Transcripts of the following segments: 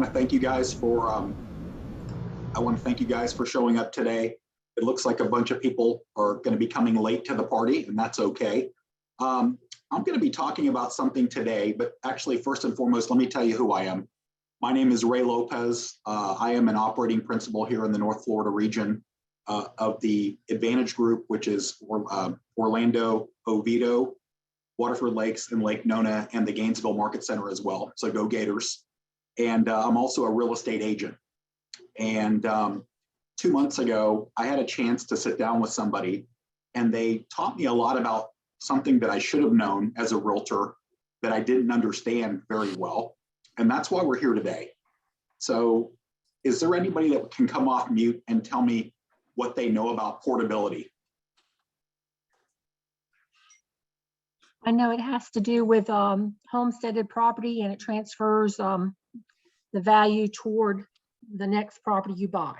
want to thank you guys for showing up today. It looks like a bunch of people are going to be coming late to the party, and that's okay. I'm going to be talking about something today, but actually, first and foremost, let me tell you who I am. My name is Ray Lopez. I am an operating principal here in the North Florida region of the Advantage Group, which is Orlando, Oviedo, Waterford Lakes, and Lake Nona, and the Gainesville Market Center as well. So go Gators. And I'm also a real estate agent. And 2 months ago, I had a chance to sit down with somebody, and they taught me a lot about something that I should have known as a realtor that I didn't understand very well. And that's why we're here today. So is there anybody that can come off mute and tell me what they know about portability? I know it has to do with homesteaded property, and it transfers the value toward the next property you buy.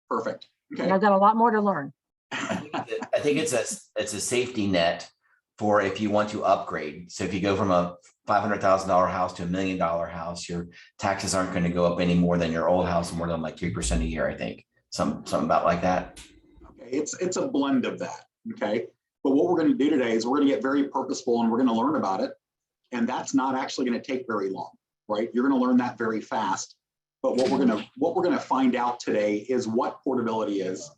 Perfect. Okay. And I've got a lot more to learn. I think it's a safety net for if you want to upgrade. So if you go from a $500,000 house to $1 million house, your taxes aren't going to go up any more than your old house, more than like 3% a year, I think. Something about like that. Okay, it's a blend of that. Okay. But what we're going to do today is we're going to get very purposeful, and we're going to learn about it. And that's not actually going to take very long, right? You're going to learn that very fast. But what we're going to find out today is what portability is,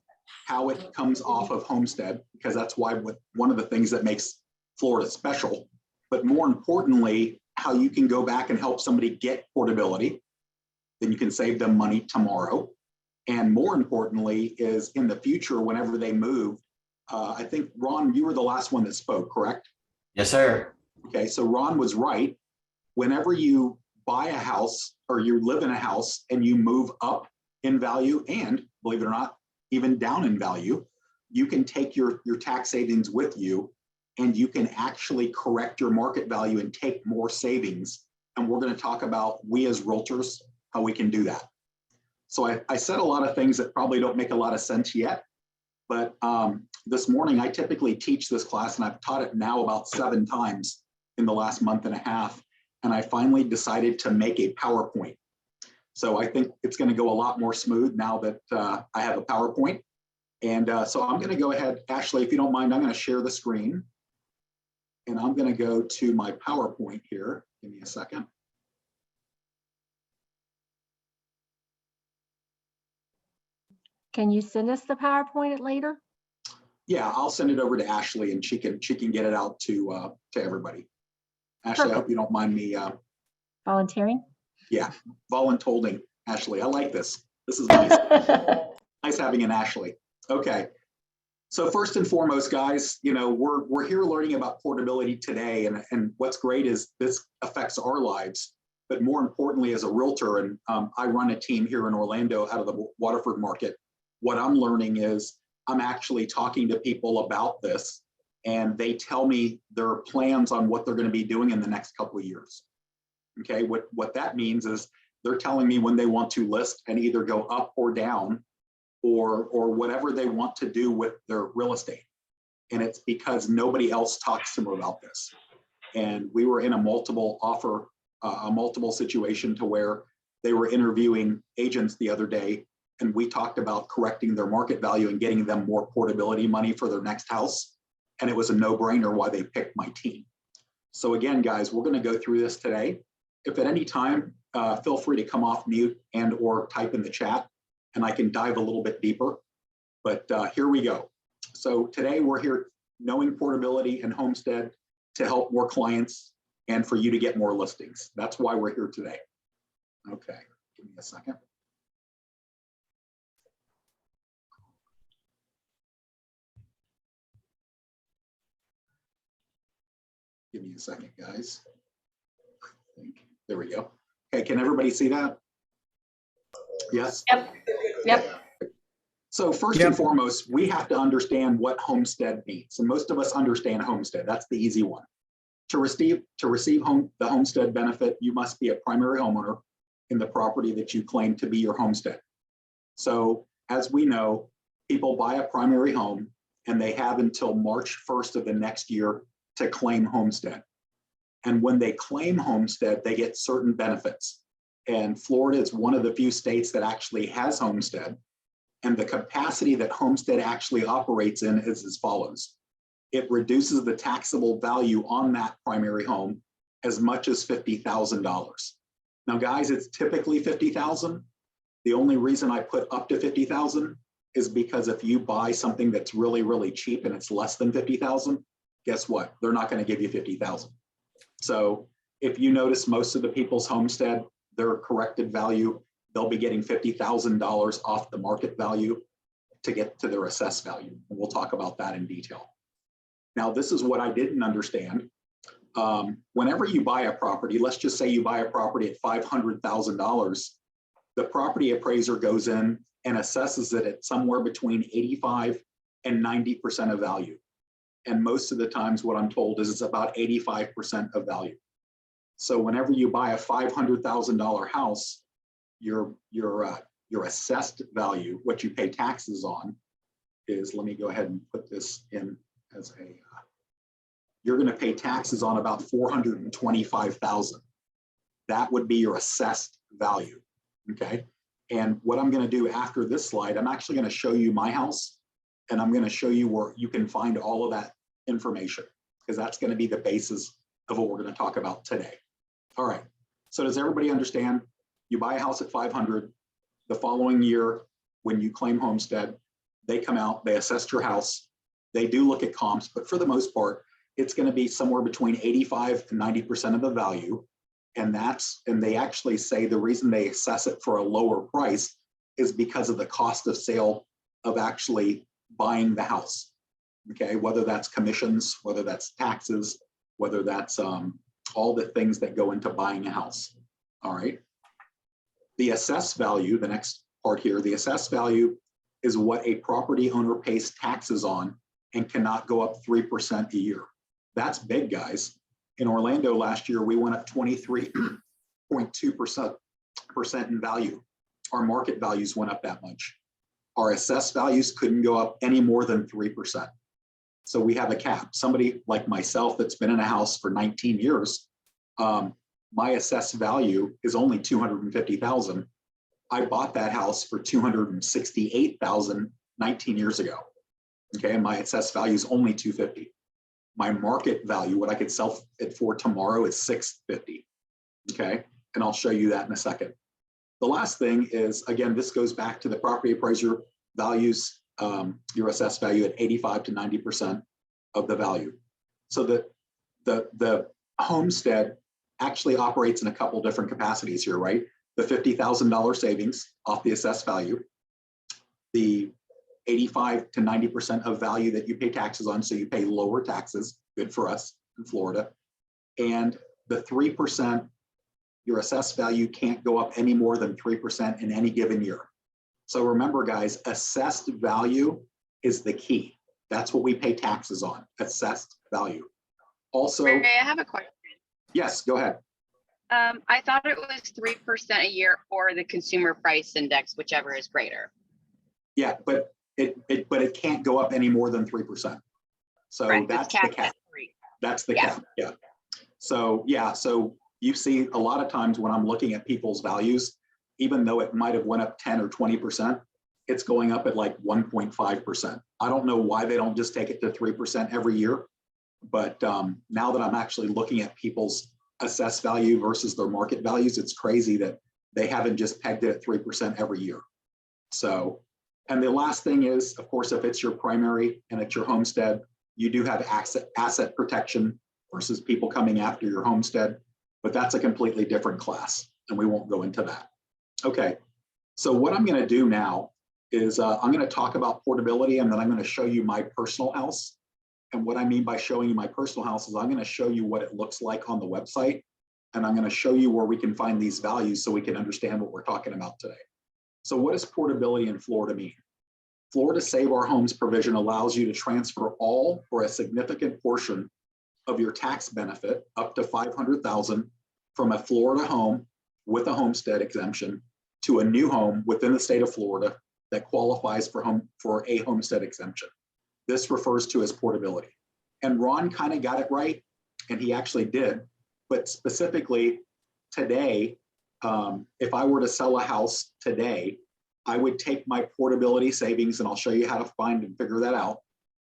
how it comes off of homestead, because that's why one of the things that makes Florida special. But more importantly, how you can go back and help somebody get portability, then you can save them money tomorrow. And more importantly is in the future, whenever they move, I think, Ron, you were the last one that spoke, correct? Yes, sir. Okay, so Ron was right. Whenever you buy a house or you live in a house and you move up in value and, believe it or not, even down in value, you can take your tax savings with you, and you can actually correct your market value and take more savings. And we're going to talk about, we as realtors, how we can do that. So I said a lot of things that probably don't make a lot of sense yet. But this morning, I typically teach this class, and I've taught it now about 7 times in the last month and a half. And I finally decided to make a PowerPoint. So I think it's going to go a lot more smooth now that I have a PowerPoint. And so I'm going to go ahead, Ashley, if you don't mind, I'm going to share the screen. And I'm going to go to my PowerPoint here. Give me a second. Can you send us the PowerPoint later? Yeah, I'll send it over to Ashley, and she can get it out to everybody. Ashley, I hope you don't mind me volunteering. Yeah, voluntolding, Ashley. I like this. This is nice. Nice having an Ashley. Okay. So first and foremost, guys, we're here learning about portability today, and what's great is this affects our lives. But more importantly, as a realtor, and I run a team here in Orlando out of the Waterford market. What I'm learning is I'm actually talking to people about this, and they tell me their plans on what they're going to be doing in the next couple of years. Okay, what that means is they're telling me when they want to list and either go up or down, or whatever they want to do with their real estate. And it's because nobody else talks to them about this. And we were in a multiple situation to where they were interviewing agents the other day, and we talked about correcting their market value and getting them more portability money for their next house. And it was a no-brainer why they picked my team. So again, guys, we're going to go through this today. If at any time, feel free to come off mute and or type in the chat, and I can dive a little bit deeper. But here we go. So today we're here knowing portability and homestead to help more clients and for you to get more listings. That's why we're here today. Okay, give me a second. Give me a second, guys. I think, there we go. Okay, can everybody see that? Yes? Yep. So first and foremost, we have to understand what homestead means. And most of us understand homestead. That's the easy one. To receive the homestead benefit, you must be a primary homeowner in the property that you claim to be your homestead. So as we know, people buy a primary home and they have until March 1st of the next year to claim homestead. And when they claim homestead, they get certain benefits. And Florida is one of the few states that actually has homestead. And the capacity that homestead actually operates in is as follows. It reduces the taxable value on that primary home as much as $50,000. Now, guys, it's typically $50,000. The only reason I put up to $50,000 is because if you buy something that's really, really cheap and it's less than $50,000, guess what? They're not going to give you $50,000. So if you notice most of the people's homestead, their corrected value, they'll be getting $50,000 off the market value to get to their assessed value. And we'll talk about that in detail. Now, this is what I didn't understand. Whenever you buy a property, let's just say you buy a property at $500,000, the property appraiser goes in and assesses it at somewhere between 85 and 90% of value. And most of the times what I'm told is it's about 85% of value. So whenever you buy a $500,000 house, your assessed value, what you pay taxes on, is, let me go ahead and put this in as a, you're going to pay taxes on about $425,000. That would be your assessed value. Okay. And what I'm going to do after this slide, I'm actually going to show you my house, and I'm going to show you where you can find all of that information, because that's going to be the basis of what we're going to talk about today. All right. So does everybody understand? You buy a house at 500. The following year, when you claim homestead, they come out, they assess your house. They do look at comps, but for the most part, it's going to be somewhere between 85 and 90% of the value. And they actually say the reason they assess it for a lower price is because of the cost of sale of actually buying the house. Okay, whether that's commissions, whether that's taxes, whether that's all the things that go into buying a house. All right. The assessed value, the next part here, the assessed value is what a property owner pays taxes on and cannot go up 3% a year. That's big, guys. In Orlando last year, we went up 23.2% in value. Our market values went up that much. Our assessed values couldn't go up any more than 3%. So we have a cap. Somebody like myself that's been in a house for 19 years, my assessed value is only $250,000. I bought that house for $268,000 19 years ago. Okay, and my assessed value is only $250,000. My market value, what I could sell it for tomorrow, is $650,000. Okay, and I'll show you that in a second. The last thing is, again, this goes back to the property appraiser values your assessed value at 85 to 90% of the value. So the homestead actually operates in a couple different capacities here, right? The $50,000 savings off the assessed value, the 85 to 90% of value that you pay taxes on, so you pay lower taxes, good for us in Florida, and the 3%, your assessed value can't go up any more than 3% in any given year. So remember, guys, assessed value is the key. That's what we pay taxes on, assessed value. Also, Ray, I have a question. Yes, go ahead. I thought it was 3% a year or the consumer price index, whichever is greater. Yeah, but it can't go up any more than 3%. So Right, that's the cap. That's the cap. Yeah. So you see a lot of times when I'm looking at people's values, even though it might have went up 10 or 20%, it's going up at like 1.5%. I don't know why they don't just take it to 3% every year. But now that I'm actually looking at people's assessed value versus their market values, it's crazy that they haven't just pegged it at 3% every year. So, and the last thing is, of course, if it's your primary and it's your homestead, you do have asset protection versus people coming after your homestead, but that's a completely different class, and we won't go into that. Okay, so what I'm going to do now is I'm going to talk about portability, and then I'm going to show you my personal house. And what I mean by showing you my personal house is I'm going to show you what it looks like on the website, and I'm going to show you where we can find these values so we can understand what we're talking about today. So what does portability in Florida mean? Florida Save Our Homes provision allows you to transfer all or a significant portion of your tax benefit up to $500,000 from a Florida home with a homestead exemption to a new home within the state of Florida that qualifies for a homestead exemption. This refers to as portability. And Ron kind of got it right, and he actually did. But specifically today, if I were to sell a house today, I would take my portability savings, and I'll show you how to find and figure that out.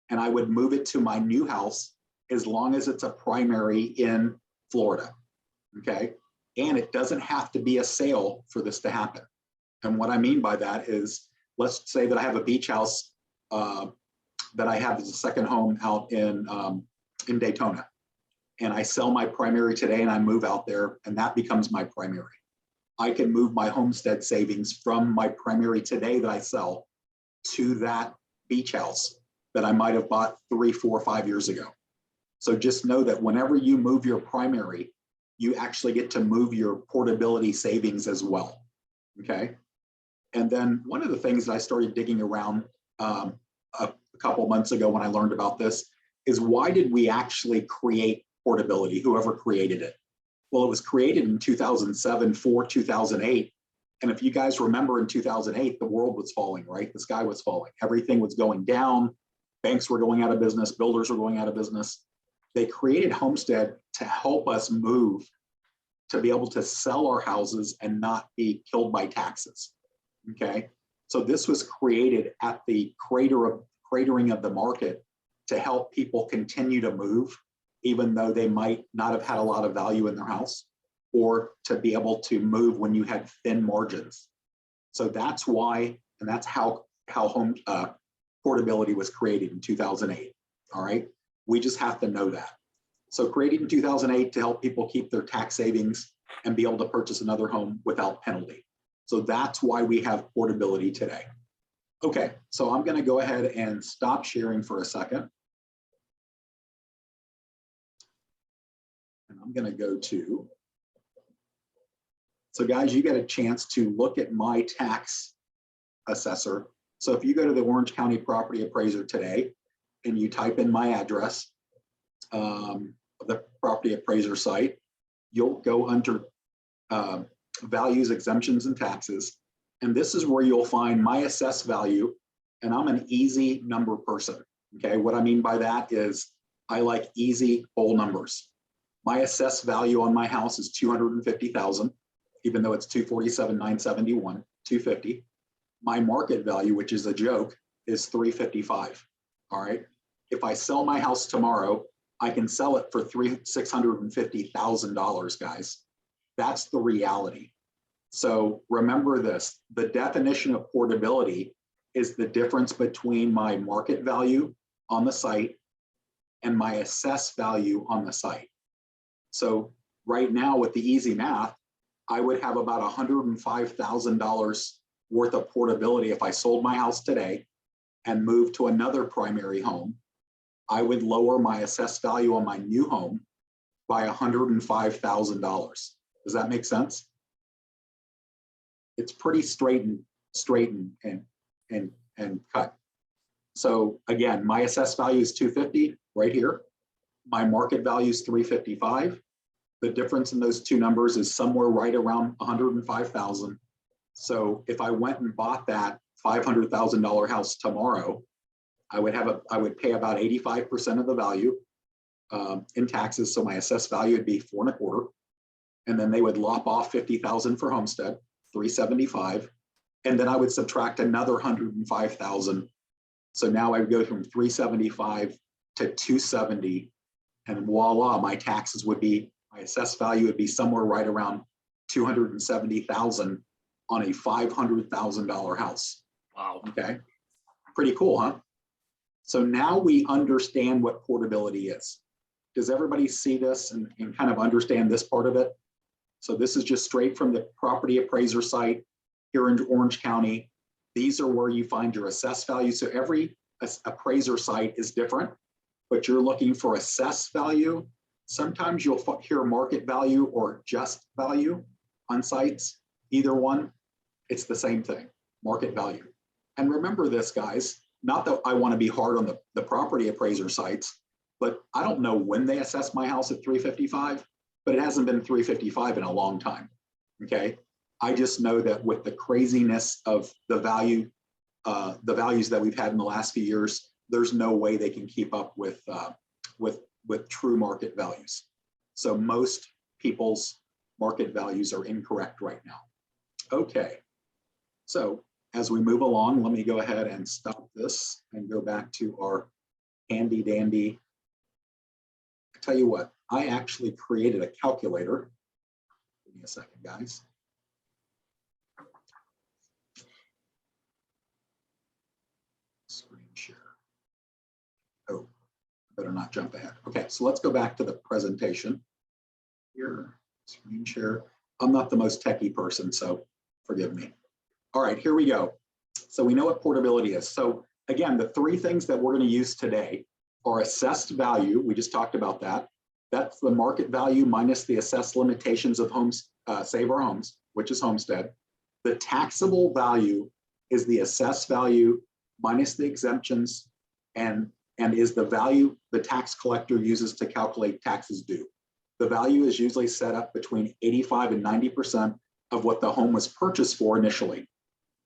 And I would move it to my new house as long as it's a primary in Florida. Okay. And it doesn't have to be a sale for this to happen. And what I mean by that is, let's say that I have a beach house that I have as a second home out in Daytona. And I sell my primary today and I move out there, and that becomes my primary. I can move my homestead savings from my primary today that I sell to that beach house that I might have bought 3, 4, 5 years ago. So just know that whenever you move your primary, you actually get to move your portability savings as well. Okay. And then one of the things that I started digging around a couple months ago when I learned about this is, why did we actually create portability, whoever created it? Well, it was created in 2007 for 2008. And if you guys remember, in 2008, the world was falling, right? The sky was falling. Everything was going down. Banks were going out of business. Builders were going out of business. They created Homestead to help us move, to be able to sell our houses and not be killed by taxes. Okay. So this was created at the cratering of the market to help people continue to move, even though they might not have had a lot of value in their house, or to be able to move when you had thin margins. So that's why, and that's how home portability was created in 2008. All right. We just have to know that. So created in 2008 to help people keep their tax savings and be able to purchase another home without penalty. So that's why we have portability today. Okay, so I'm going to go ahead and stop sharing for a second. And I'm going to go to, so guys, you get a chance to look at my tax assessor. So if you go to the Orange County Property Appraiser today and you type in my address, the property appraiser site, you'll go under values, exemptions, and taxes. And this is where you'll find my assessed value. And I'm an easy number person. Okay, what I mean by that is I like easy whole numbers. My assessed value on my house is $250,000, even though it's $247,971, $250. My market value, which is a joke, is $355. All right. If I sell my house tomorrow, I can sell it for $650,000, guys. That's the reality. So remember this, the definition of portability is the difference between my market value on the site and my assessed value on the site. So right now with the easy math, I would have about $105,000 worth of portability if I sold my house today and moved to another primary home. I would lower my assessed value on my new home by $105,000. Does that make sense? It's pretty straight and cut. So again, my assessed value is $250 right here. My market value is $355. The difference in those two numbers is somewhere right around $105,000. So if I went and bought that $500,000 house tomorrow, I would pay about 85% of the value in taxes. So my assessed value would be $4.25, and then they would lop off $50,000 for homestead, $375, and then I would subtract another $105,000. So now I would go from $375 to $270, and voila, my taxes would be, my assessed value would be somewhere right around $270,000 on a $500,000 house. Wow. Okay, pretty cool, huh? So now we understand what portability is. Does everybody see this and kind of understand this part of it? So this is just straight from the property appraiser site here in Orange County. These are where you find your assessed value. So every appraiser site is different, but you're looking for assessed value. Sometimes you'll hear market value or just value on sites. Either one, it's the same thing, market value. And remember this, guys, not that I want to be hard on the property appraiser sites, but I don't know when they assessed my house at $355, but it hasn't been $355 in a long time. Okay. I just know that with the craziness of the values that we've had in the last few years, there's no way they can keep up with true market values. So most people's market values are incorrect right now. Okay, so as we move along, let me go ahead and stop this and go back to our handy dandy. I tell you what, I actually created a calculator. Give me a second, guys. Screen share. Oh, better not jump ahead. Okay, so let's go back to the presentation. Here, screen share. I'm not the most techie person, so forgive me. All right, here we go. So we know what portability is. So again, the three things that we're going to use today are assessed value. We just talked about that. That's the market value minus the assessed limitations of homes, Save Our Homes, which is homestead. The taxable value is the assessed value minus the exemptions and is the value the tax collector uses to calculate taxes due. The value is usually set up between 85 and 90% of what the home was purchased for initially.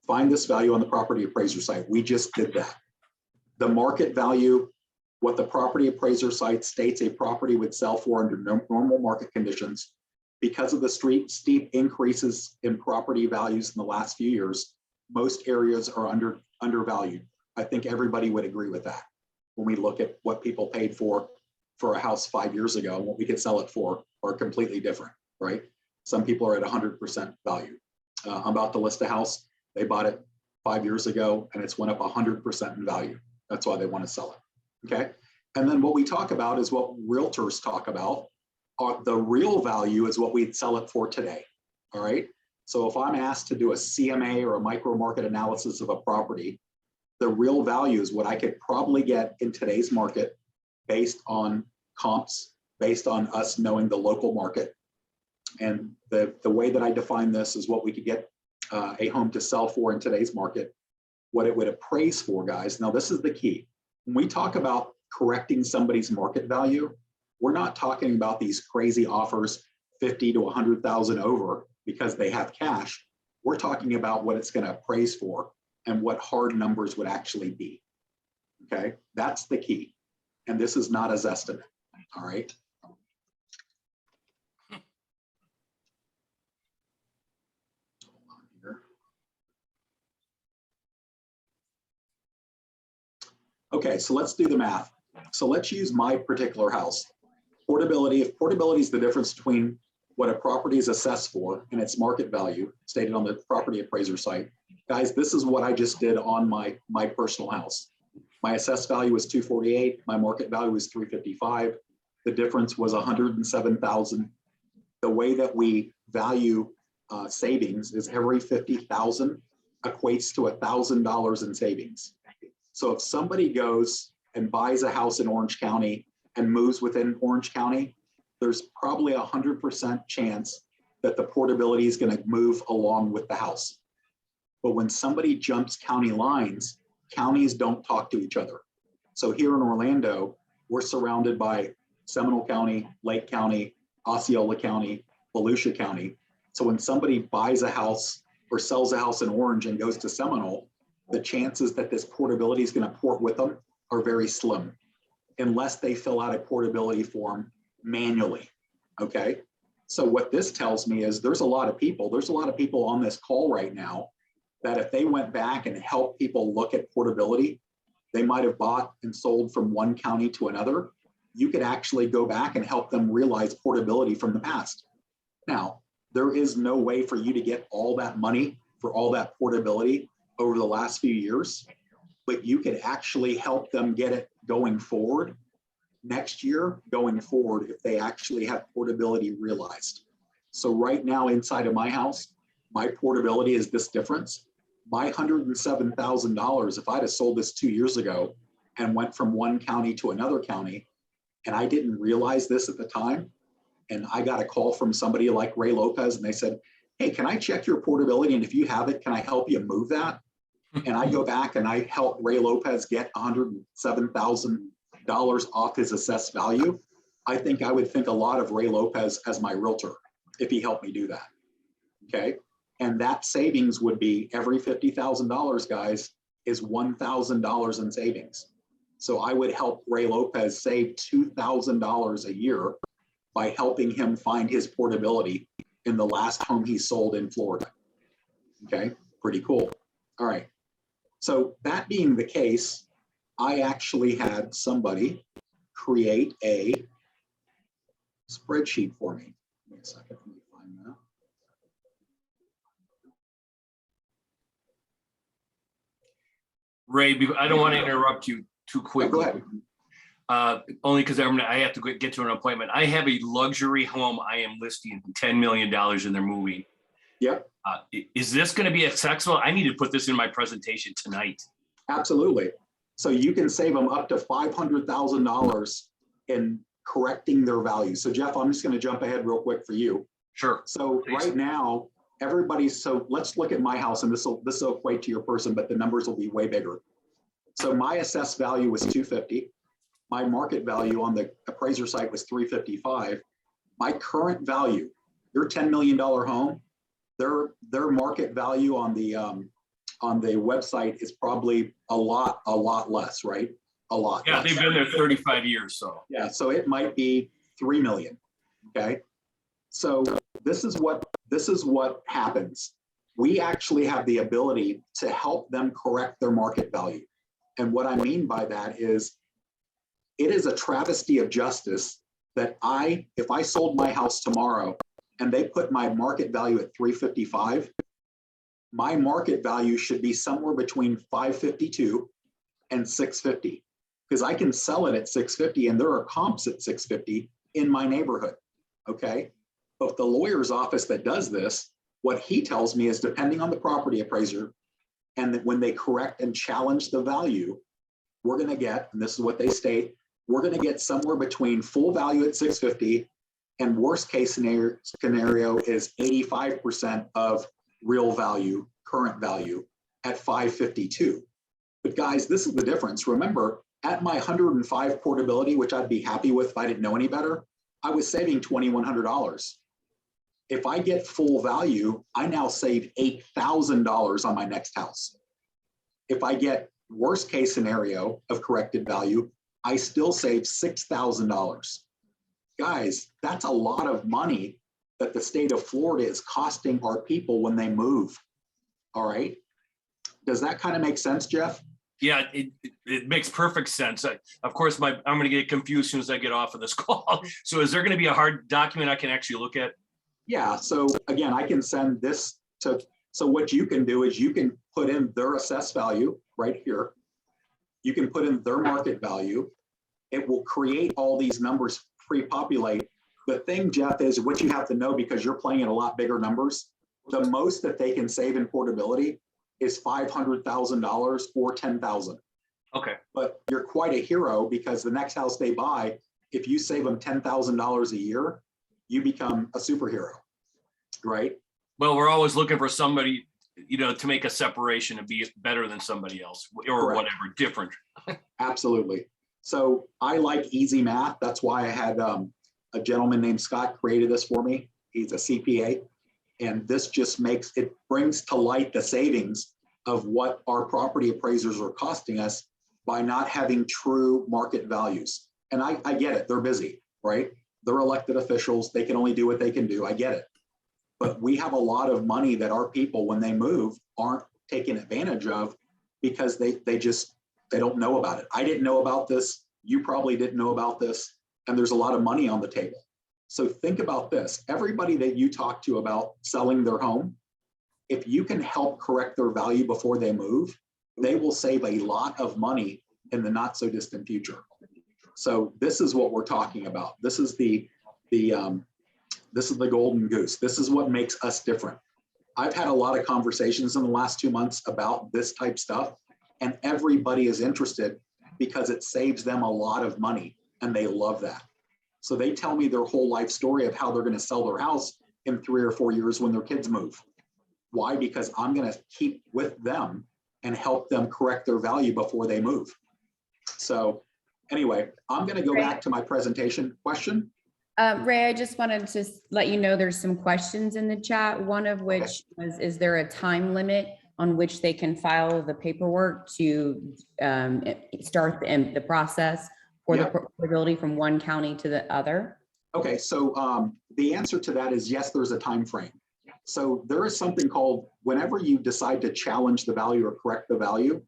Find this value on the property appraiser site. We just did that. The market value, what the property appraiser site states a property would sell for under normal market conditions. Because of the steep increases in property values in the last few years, most areas are undervalued. I think everybody would agree with that. When we look at what people paid for a house 5 years ago and what we could sell it for are completely different, right? Some people are at 100% value. I'm about to list a house. They bought it 5 years ago and it's went up 100% in value. That's why they want to sell it, okay? And then what we talk about is what realtors talk about. The real value is what we'd sell it for today, all right? So if I'm asked to do a CMA or a micro market analysis of a property, the real value is what I could probably get in today's market based on comps, based on us knowing the local market. And the way that I define this is what we could get a home to sell for in today's market, what it would appraise for, guys. Now, this is the key. When we talk about correcting somebody's market value, we're not talking about these crazy offers 50 to 100,000 over because they have cash. We're talking about what it's going to appraise for and what hard numbers would actually be. Okay, that's the key. And this is not a estimate. All right. Okay, so let's do the math. So let's use my particular house. Portability, if portability is the difference between what a property is assessed for and its market value stated on the property appraiser site. Guys, this is what I just did on my personal house. My assessed value was 248, my market value was 355. The difference was 107,000. The way that we value savings is every 50,000 equates to $1,000 in savings. So if somebody goes and buys a house in Orange County and moves within Orange County, there's probably 100% chance that the portability is going to move along with the house. But when somebody jumps county lines, counties don't talk to each other. So here in Orlando, we're surrounded by Seminole County, Lake County, Osceola County, Volusia County. So when somebody buys a house or sells a house in Orange and goes to Seminole, the chances that this portability is going to port with them are very slim, unless they fill out a portability form manually, okay? So what this tells me is there's a lot of people on this call right now that if they went back and helped people look at portability, they might have bought and sold from one county to another. You could actually go back and help them realize portability from the past. Now, there is no way for you to get all that money for all that portability over the last few years, but you could actually help them get it going forward next year, going forward, if they actually have portability realized. So right now inside of my house, my portability is this difference. My $107,000, if I'd have sold this 2 years ago and went from one county to another county, and I didn't realize this at the time, and I got a call from somebody like Ray Lopez, and they said, hey, can I check your portability? And if you have it, can I help you move that? And I go back and I help Ray Lopez get $107,000 off his assessed value. I think I would think a lot of Ray Lopez as my realtor if he helped me do that, okay? And that savings would be every $50,000, guys, is $1,000 in savings. So I would help Ray Lopez save $2,000 a year by helping him find his portability in the last home he sold in Florida. Okay, pretty cool. All right. So that being the case, I actually had somebody create a spreadsheet for me. Give me a second, let me find that. Ray, I don't want to interrupt you too quickly. Go ahead. Only because I have to get to an appointment. I have a luxury home I am listing $10 million and they're moving. Yep. Is this going to be accessible? I need to put this in my presentation tonight. Absolutely. So you can save them up to $500,000 in correcting their value. So Jeff, I'm just going to jump ahead real quick for you. Sure. So Please. Right now, so let's look at my house, and this will equate to your person, but the numbers will be way bigger. So my assessed value was 250. My market value on the appraiser site was 355. My current value, your $10 million home, their market value on the website is probably a lot less, right? A lot. Yeah, less. they've been there 35 years, so. Yeah, so it might be 3 million. Okay. So this is what happens. We actually have the ability to help them correct their market value. And what I mean by that is it is a travesty of justice that if I sold my house tomorrow and they put my market value at 355, my market value should be somewhere between 552 and 650, because I can sell it at 650 and there are comps at 650 in my neighborhood. Okay. But the lawyer's office that does this, what he tells me is depending on the property appraiser, and that when they correct and challenge the value, we're going to get, and this is what they state, we're going to get somewhere between full value at 650 and worst case scenario is 85% of real value, current value at 552. But guys, this is the difference. Remember, at my 105 portability, which I'd be happy with if I didn't know any better, I was saving $2,100. If I get full value, I now save $8,000 on my next house. If I get worst case scenario of corrected value, I still save $6,000. Guys, that's a lot of money that the state of Florida is costing our people when they move. All right. Does that kind of make sense, Jeff? Yeah, it makes perfect sense. Of course, I'm going to get confused as soon as I get off of this call. So is there going to be a hard document I can actually look at? Yeah. So again, I can send this so what you can do is you can put in their assessed value right here. You can put in their market value. It will create all these numbers pre-populate. The thing, Jeff, is what you have to know, because you're playing at a lot bigger numbers. The most that they can save in portability is $500,000 or $10,000. Okay. But you're quite a hero, because the next house they buy, if you save them $10,000 a year, you become a superhero, right? Well, we're always looking for somebody, to make a separation and be better than somebody else or Correct. whatever, different. Absolutely. So I like easy math. That's why I had a gentleman named Scott created this for me. He's a CPA. And this just brings to light the savings of what our property appraisers are costing us by not having true market values. And I get it. They're busy, right? They're elected officials. They can only do what they can do. I get it. But we have a lot of money that our people, when they move, aren't taking advantage of because they don't know about it. I didn't know about this. You probably didn't know about this. And there's a lot of money on the table. So think about this. Everybody that you talk to about selling their home, if you can help correct their value before they move, they will save a lot of money in the not so distant future. So this is what we're talking about. This is the golden goose. This is what makes us different. I've had a lot of conversations in the last 2 months about this type stuff, and everybody is interested because it saves them a lot of money, and they love that. So they tell me their whole life story of how they're going to sell their house in 3 or 4 years when their kids move. Why? Because I'm going to keep with them and help them correct their value before they move. So anyway, I'm going to go back to my presentation question. Ray, I just wanted to let you know there's some questions in the chat, one of which was, is there a time limit on which they can file the paperwork to start the process for the portability from one county to the other? Okay, so the answer to that is yes, there's a time frame. So there is something called, whenever you decide to challenge the value or correct the value,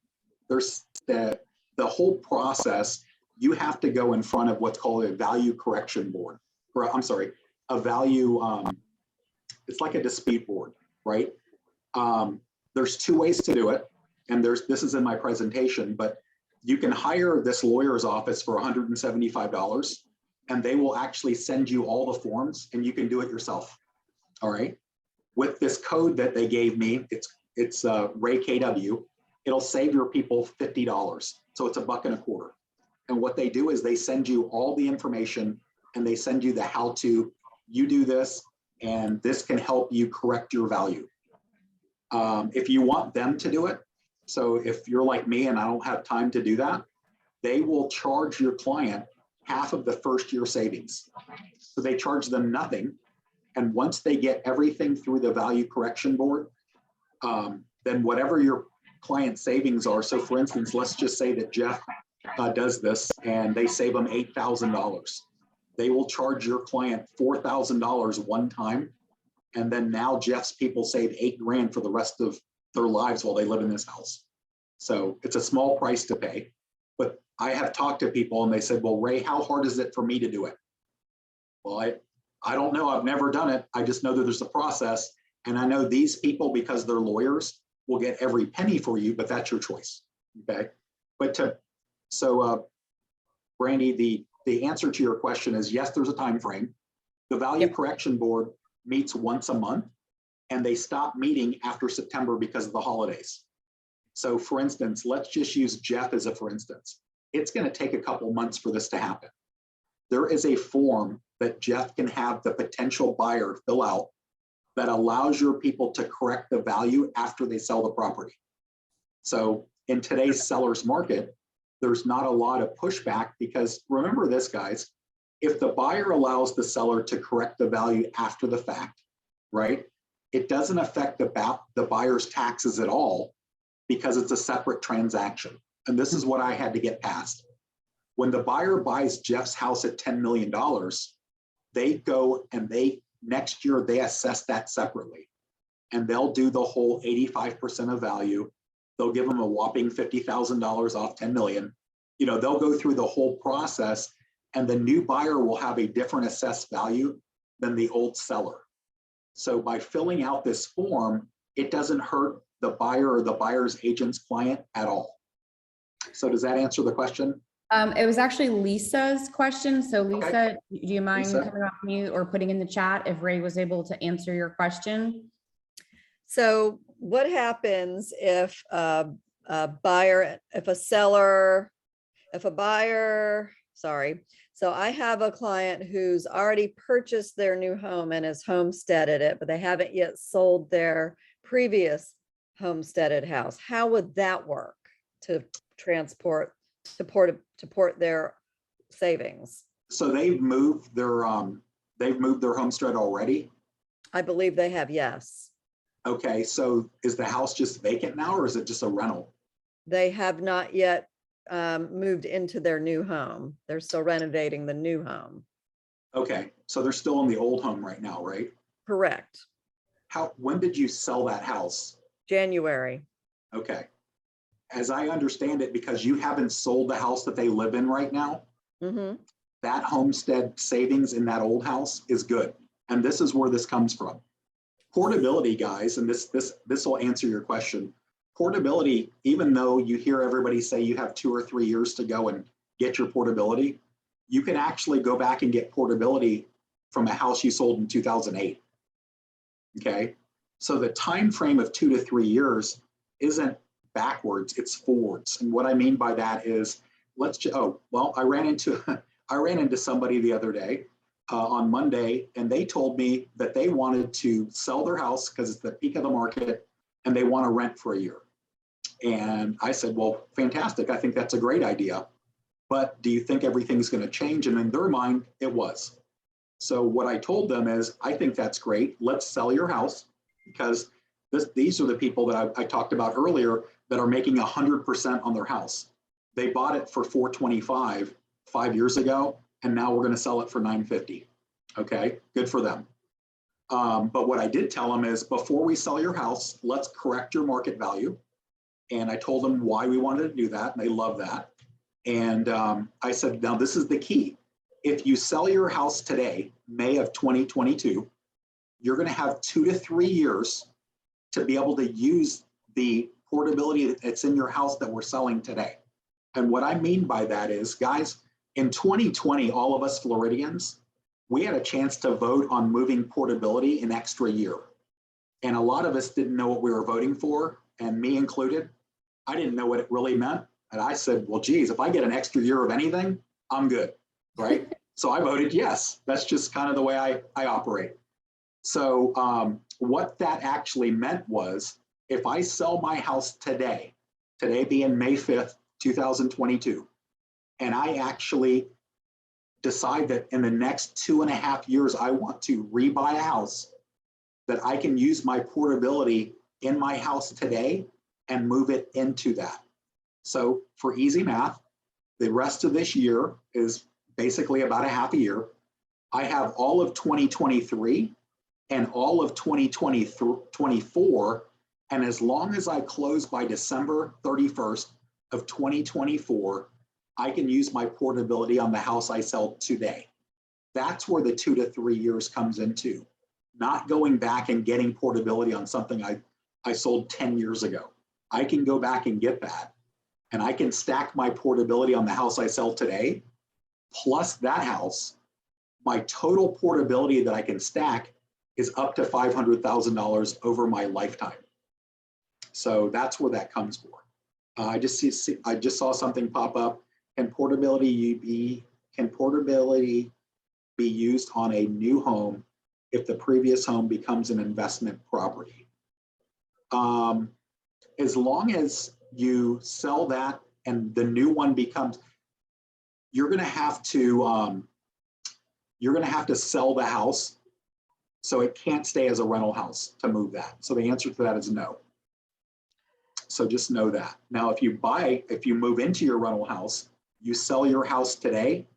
there's the whole process, you have to go in front of what's called a value correction board, or I'm sorry, a value, it's like a dispute board, right? There's two ways to do it. And this is in my presentation, but you can hire this lawyer's office for $175 and they will actually send you all the forms and you can do it yourself. All right. With this code that they gave me, it's Ray KW, it'll save your people $50. So it's $1.25. And what they do is they send you all the information and they send you the how to, you do this, and this can help you correct your value. If you want them to do it, so if you're like me and I don't have time to do that, they will charge your client half of the first year savings. So they charge them nothing. And once they get everything through the value correction board, then whatever your client savings are. So for instance, let's just say that Jeff does this and they save them $8,000. They will charge your client $4,000 one time. And then now Jeff's people save $8,000 for the rest of their lives while they live in this house. So it's a small price to pay. But I have talked to people and they said, well, Ray, how hard is it for me to do it? Well, I don't know. I've never done it. I just know that there's a process. And I know these people, because they're lawyers, will get every penny for you, but that's your choice. Okay. But Brandy, the answer to your question is yes, there's a time frame. The value correction board meets once a month and they stop meeting after September because of the holidays. So for instance, let's just use Jeff as a for instance. It's going to take a couple months for this to happen. There is a form that Jeff can have the potential buyer fill out that allows your people to correct the value after they sell the property. So in today's seller's market, there's not a lot of pushback because remember this, guys, if the buyer allows the seller to correct the value after the fact, right, it doesn't affect the buyer's taxes at all because it's a separate transaction. And this is what I had to get past. When the buyer buys Jeff's house at $10 million, they go and next year they assess that separately. And they'll do the whole 85% of value. They'll give them a whopping $50,000 off 10 million. You know, they'll go through the whole process and the new buyer will have a different assessed value than the old seller. So by filling out this form, it doesn't hurt the buyer or the buyer's agent's client at all. So does that answer the question? It was actually Lisa's question. So Lisa, Okay. do you mind Lisa? coming off mute or putting in the chat if Ray was able to answer your question? So what happens if a buyer, if a buyer, sorry. So I have a client who's already purchased their new home and has homesteaded it, but they haven't yet sold their previous homesteaded house. How would that work to support their savings? So they've moved their homestead already. I believe they have, yes. Okay, so is the house just vacant now or is it just a rental? They have not yet moved into their new home. They're still renovating the new home. Okay, so they're still in the old home right now, right? Correct. When did you sell that house? January. Okay. As I understand it, because you haven't sold the house that they live in right now, that homestead savings in that old house is good. And this is where this comes from. Portability, guys, and this will answer your question. Portability, even though you hear everybody say you have 2 or 3 years to go and get your portability, you can actually go back and get portability from a house you sold in 2008. Okay, so the time frame of 2 to 3 years isn't backwards, it's forwards. And what I mean by that is, I ran into somebody the other day on Monday, and they told me that they wanted to sell their house because it's the peak of the market and they want to rent for a year. And I said, well, fantastic. I think that's a great idea. But do you think everything's going to change? And in their mind, it was. So what I told them is, I think that's great. Let's sell your house because these are the people that I talked about earlier that are making 100% on their house. They bought it for $425 5 years ago, and now we're going to sell it for $950. Okay, good for them. But what I did tell them is before we sell your house, let's correct your market value. And I told them why we wanted to do that, and they love that. And I said, now this is the key. If you sell your house today, May of 2022, you're going to have 2 to 3 years to be able to use the portability that's in your house that we're selling today. And what I mean by that is, guys, in 2020, all of us Floridians, we had a chance to vote on moving portability an extra year. And a lot of us didn't know what we were voting for, and me included. I didn't know what it really meant. And I said, well, geez, if I get an extra year of anything, I'm good, right? So I voted yes. That's just kind of the way I operate. So what that actually meant was, if I sell my house today being May 5th, 2022, and I actually decide that in the next 2.5 years, I want to rebuy a house, that I can use my portability in my house today and move it into that. So for easy math, the rest of this year is basically about a half a year. I have all of 2023 and all of 2024. And as long as I close by December 31st of 2024, I can use my portability on the house I sell today. That's where the 2 to 3 years comes into, not going back and getting portability on something I sold 10 years ago. I can go back and get that, and I can stack my portability on the house I sell today, plus that house. My total portability that I can stack is up to $500,000 over my lifetime. So that's where that comes for. I just saw something pop up. Can portability be used on a new home if the previous home becomes an investment property? As long as you sell that and the new one becomes, you're going to have to sell the house, so it can't stay as a rental house to move that. So the answer to that is no. So just know that. Now, if you move into your rental house, you sell your house today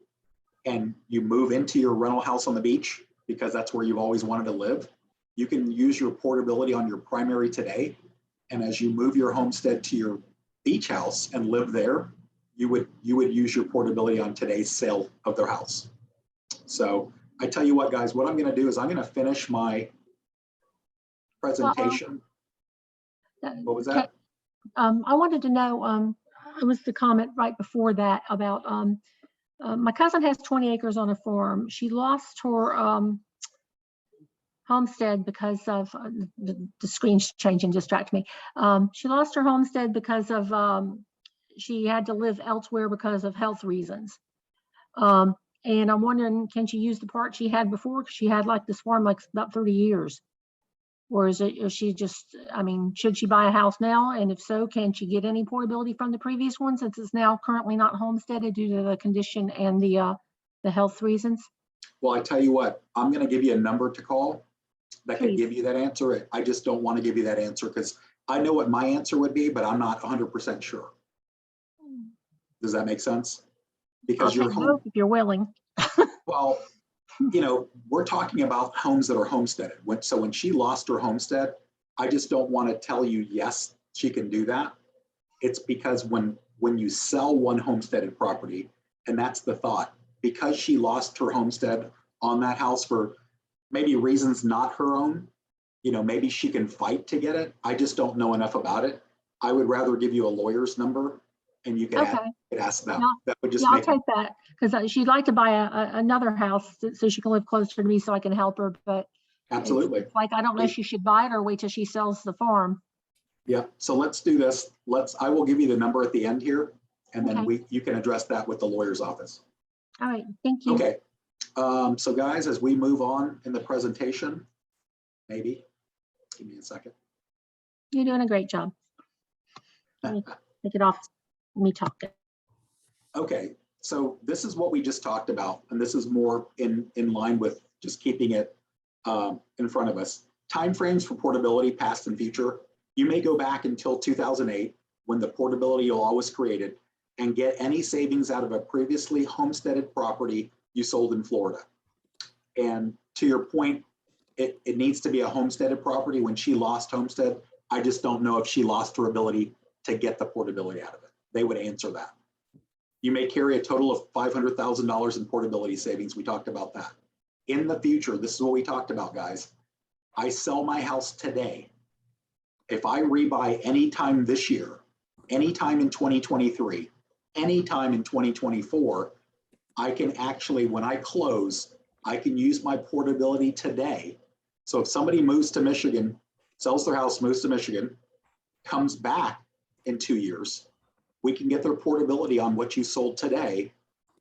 and you move into your rental house on the beach because that's where you've always wanted to live, you can use your portability on your primary today. And as you move your homestead to your beach house and live there, you would use your portability on today's sale of their house. So I tell you what, guys, what I'm going to do is I'm going to finish my presentation. What was that? I wanted to know, it was the comment right before that about my cousin has 20 acres on a farm. She lost her homestead because of the screen's changing, distract me. She lost her homestead because of she had to live elsewhere because of health reasons. And I'm wondering, can she use the part she had before? Because she had like this farm like about 30 years. Or is she just, I mean, should she buy a house now? And if so, can she get any portability from the previous one since it's now currently not homesteaded due to the condition and the health reasons? Well, I tell you what, I'm going to give you a number to call that can give you that answer. I just don't want to give you that answer because I know what my answer would be, but I'm not 100% sure. Does that make sense? Because you're home, if you're willing. Well, you know, we're talking about homes that are homesteaded. So when she lost her homestead, I just don't want to tell you, yes, she can do that. It's because when you sell one homesteaded property, and that's the thought, because she lost her homestead on that house for maybe reasons not her own, you know, maybe she can fight to get it. I just don't know enough about it. I would rather give you a lawyer's number and you can ask them. That would just I'll take that because she'd like to buy another house so she can live closer to me so I can help her. But absolutely, it's like I don't know if she should buy it or wait till she sells the farm. Yeah. So let's do this. I will give you the number at the end here, and then you can address that with the lawyer's office. All right. Thank you. Okay. So guys, as we move on in the presentation, maybe give me a second. You're doing a great job. Let me take it off. Me talking. Okay, so this is what we just talked about, and this is more in line with just keeping it in front of us. Timeframes for portability, past and future. You may go back until 2008 when the portability law was created and get any savings out of a previously homesteaded property you sold in Florida. And to your point, it needs to be a homesteaded property. When she lost homestead, I just don't know if she lost her ability to get the portability out of it. They would answer that. You may carry a total of $500,000 in portability savings. We talked about that. In the future, this is what we talked about, guys. I sell my house today. If I rebuy anytime this year, anytime in 2023, anytime in 2024, I can actually, when I close, I can use my portability today. So if somebody moves to Michigan, sells their house, moves to Michigan, comes back in 2 years, we can get their portability on what you sold today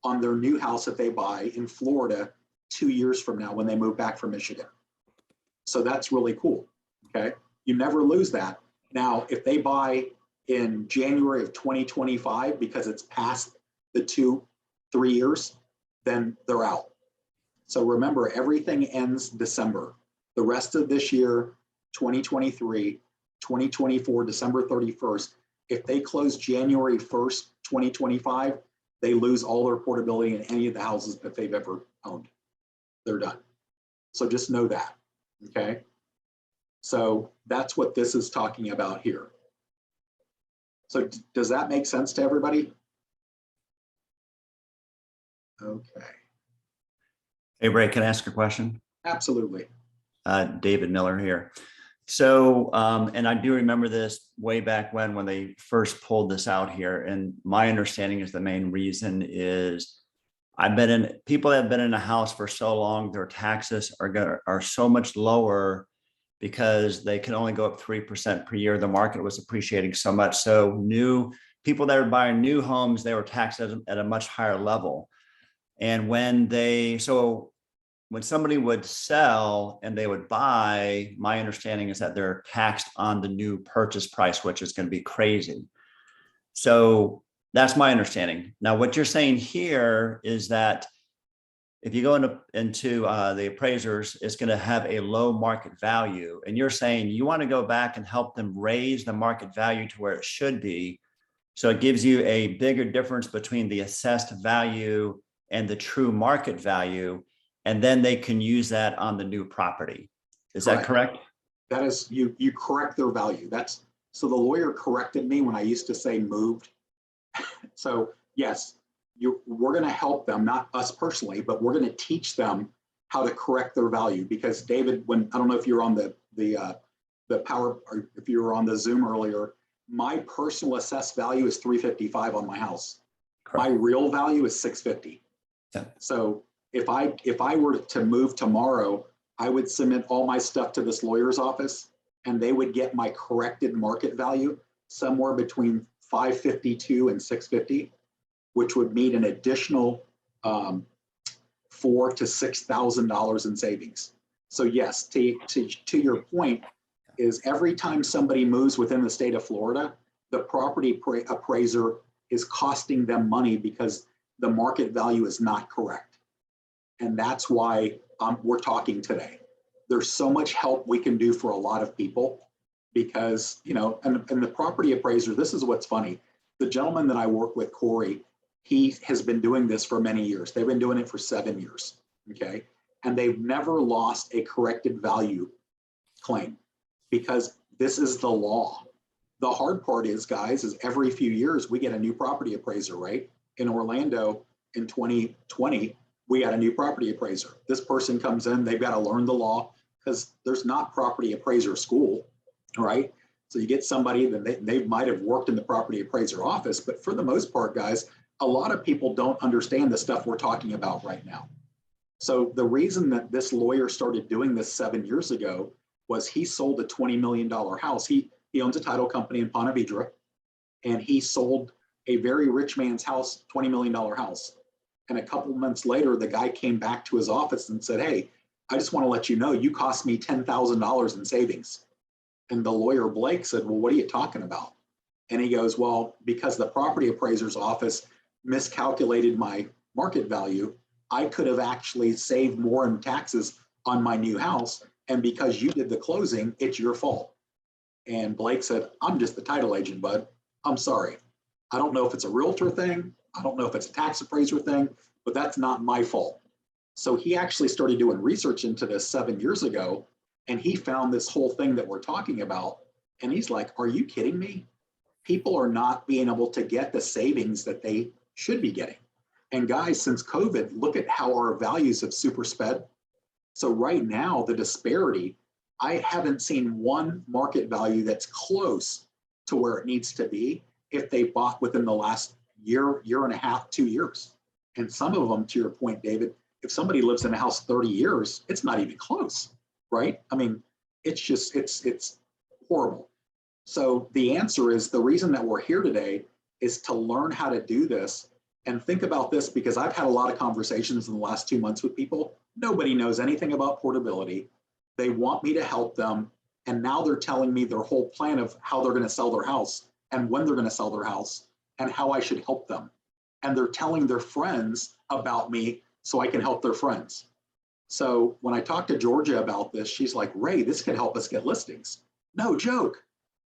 on their new house that they buy in Florida 2 years from now when they move back from Michigan. So that's really cool, okay? You never lose that. Now, if they buy in January of 2025 because it's past the 2-3 years, then they're out. So remember, everything ends December. The rest of this year, 2023, 2024, December 31st, if they close January 1st, 2025, they lose all their portability in any of the houses that they've ever owned. They're done. So just know that, okay? So that's what this is talking about here. So does that make sense to everybody? Okay. Hey, Ray, can I ask a question? Absolutely. David Miller here. So, and I do remember this way back when they first pulled this out here. And my understanding is the main reason is people that have been in a house for so long, their taxes are so much lower because they can only go up 3% per year. The market was appreciating so much. So new people that are buying new homes, they were taxed at a much higher level. And when somebody would sell and they would buy, my understanding is that they're taxed on the new purchase price, which is going to be crazy. So that's my understanding. Now, what you're saying here is that if you go into the appraisers, it's going to have a low market value. And you're saying you want to go back and help them raise the market value to where it should be. So it gives you a bigger difference between the assessed value and the true market value. And then they can use that on the new property. Is that correct? That is, you correct their value. So the lawyer corrected me when I used to say moved. So yes, we're going to help them, not us personally, but we're going to teach them how to correct their value. Because David, I don't know if you're on the power, or if you were on the Zoom earlier, my personal assessed value is 355 on my house. Correct. My real value is 650. Yeah. So if I were to move tomorrow, I would submit all my stuff to this lawyer's office and they would get my corrected market value somewhere between 552 and 650, which would mean an additional $4,000 to $6,000 in savings. So yes, to your point, is every time somebody moves within the state of Florida, the property appraiser is costing them money because the market value is not correct. And that's why we're talking today. There's so much help we can do for a lot of people because, and the property appraiser, this is what's funny. The gentleman that I work with, Corey, he has been doing this for many years. They've been doing it for 7 years, okay? And they've never lost a corrected value claim because this is the law. The hard part is, guys, is every few years we get a new property appraiser, right? In Orlando in 2020, we got a new property appraiser. This person comes in, they've got to learn the law because there's not property appraiser school, right? So you get somebody that they might have worked in the property appraiser office, but for the most part, guys, a lot of people don't understand the stuff we're talking about right now. So the reason that this lawyer started doing this 7 years ago was he sold a $20 million house. He owns a title company in Ponte Vedra, and he sold a very rich man's house, $20 million house. And a couple months later, the guy came back to his office and said, "Hey, I just want to let you know, you cost me $10,000 in savings." And the lawyer, Blake, said, "Well, what are you talking about?" And he goes, "Well, because the property appraiser's office miscalculated my market value, I could have actually saved more in taxes on my new house. And because you did the closing, it's your fault." And Blake said, "I'm just the title agent, bud. I'm sorry. I don't know if it's a realtor thing. I don't know if it's a tax appraiser thing, but that's not my fault." So he actually started doing research into this 7 years ago, and he found this whole thing that we're talking about. And he's like, are you kidding me? People are not being able to get the savings that they should be getting. And guys, since COVID, look at how our values have super sped. So right now, the disparity, I haven't seen one market value that's close to where it needs to be if they bought within the last year, year and a half, 2 years. And some of them, to your point, David, if somebody lives in a house 30 years, it's not even close, right? I mean, it's just, it's horrible. So the answer is, the reason that we're here today is to learn how to do this. And think about this, because I've had a lot of conversations in the last 2 months with people. Nobody knows anything about portability. They want me to help them. And now they're telling me their whole plan of how they're going to sell their house and when they're going to sell their house and how I should help them. And they're telling their friends about me so I can help their friends. So when I talked to Georgia about this, she's like, Ray, this could help us get listings. No joke.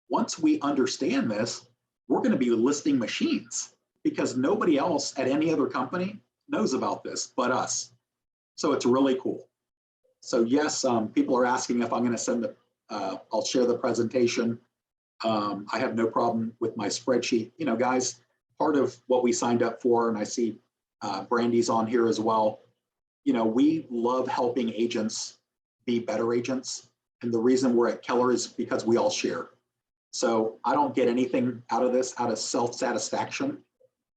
Once we understand this, we're going to be listing machines, because nobody else at any other company knows about this but us. So it's really cool. So yes, people are asking if I'm going to send the, I'll share the presentation. I have no problem with my spreadsheet. You know, guys, part of what we signed up for, and I see Brandy's on here as well. You know, we love helping agents be better agents. And the reason we're at Keller is because we all share. So I don't get anything out of this out of self-satisfaction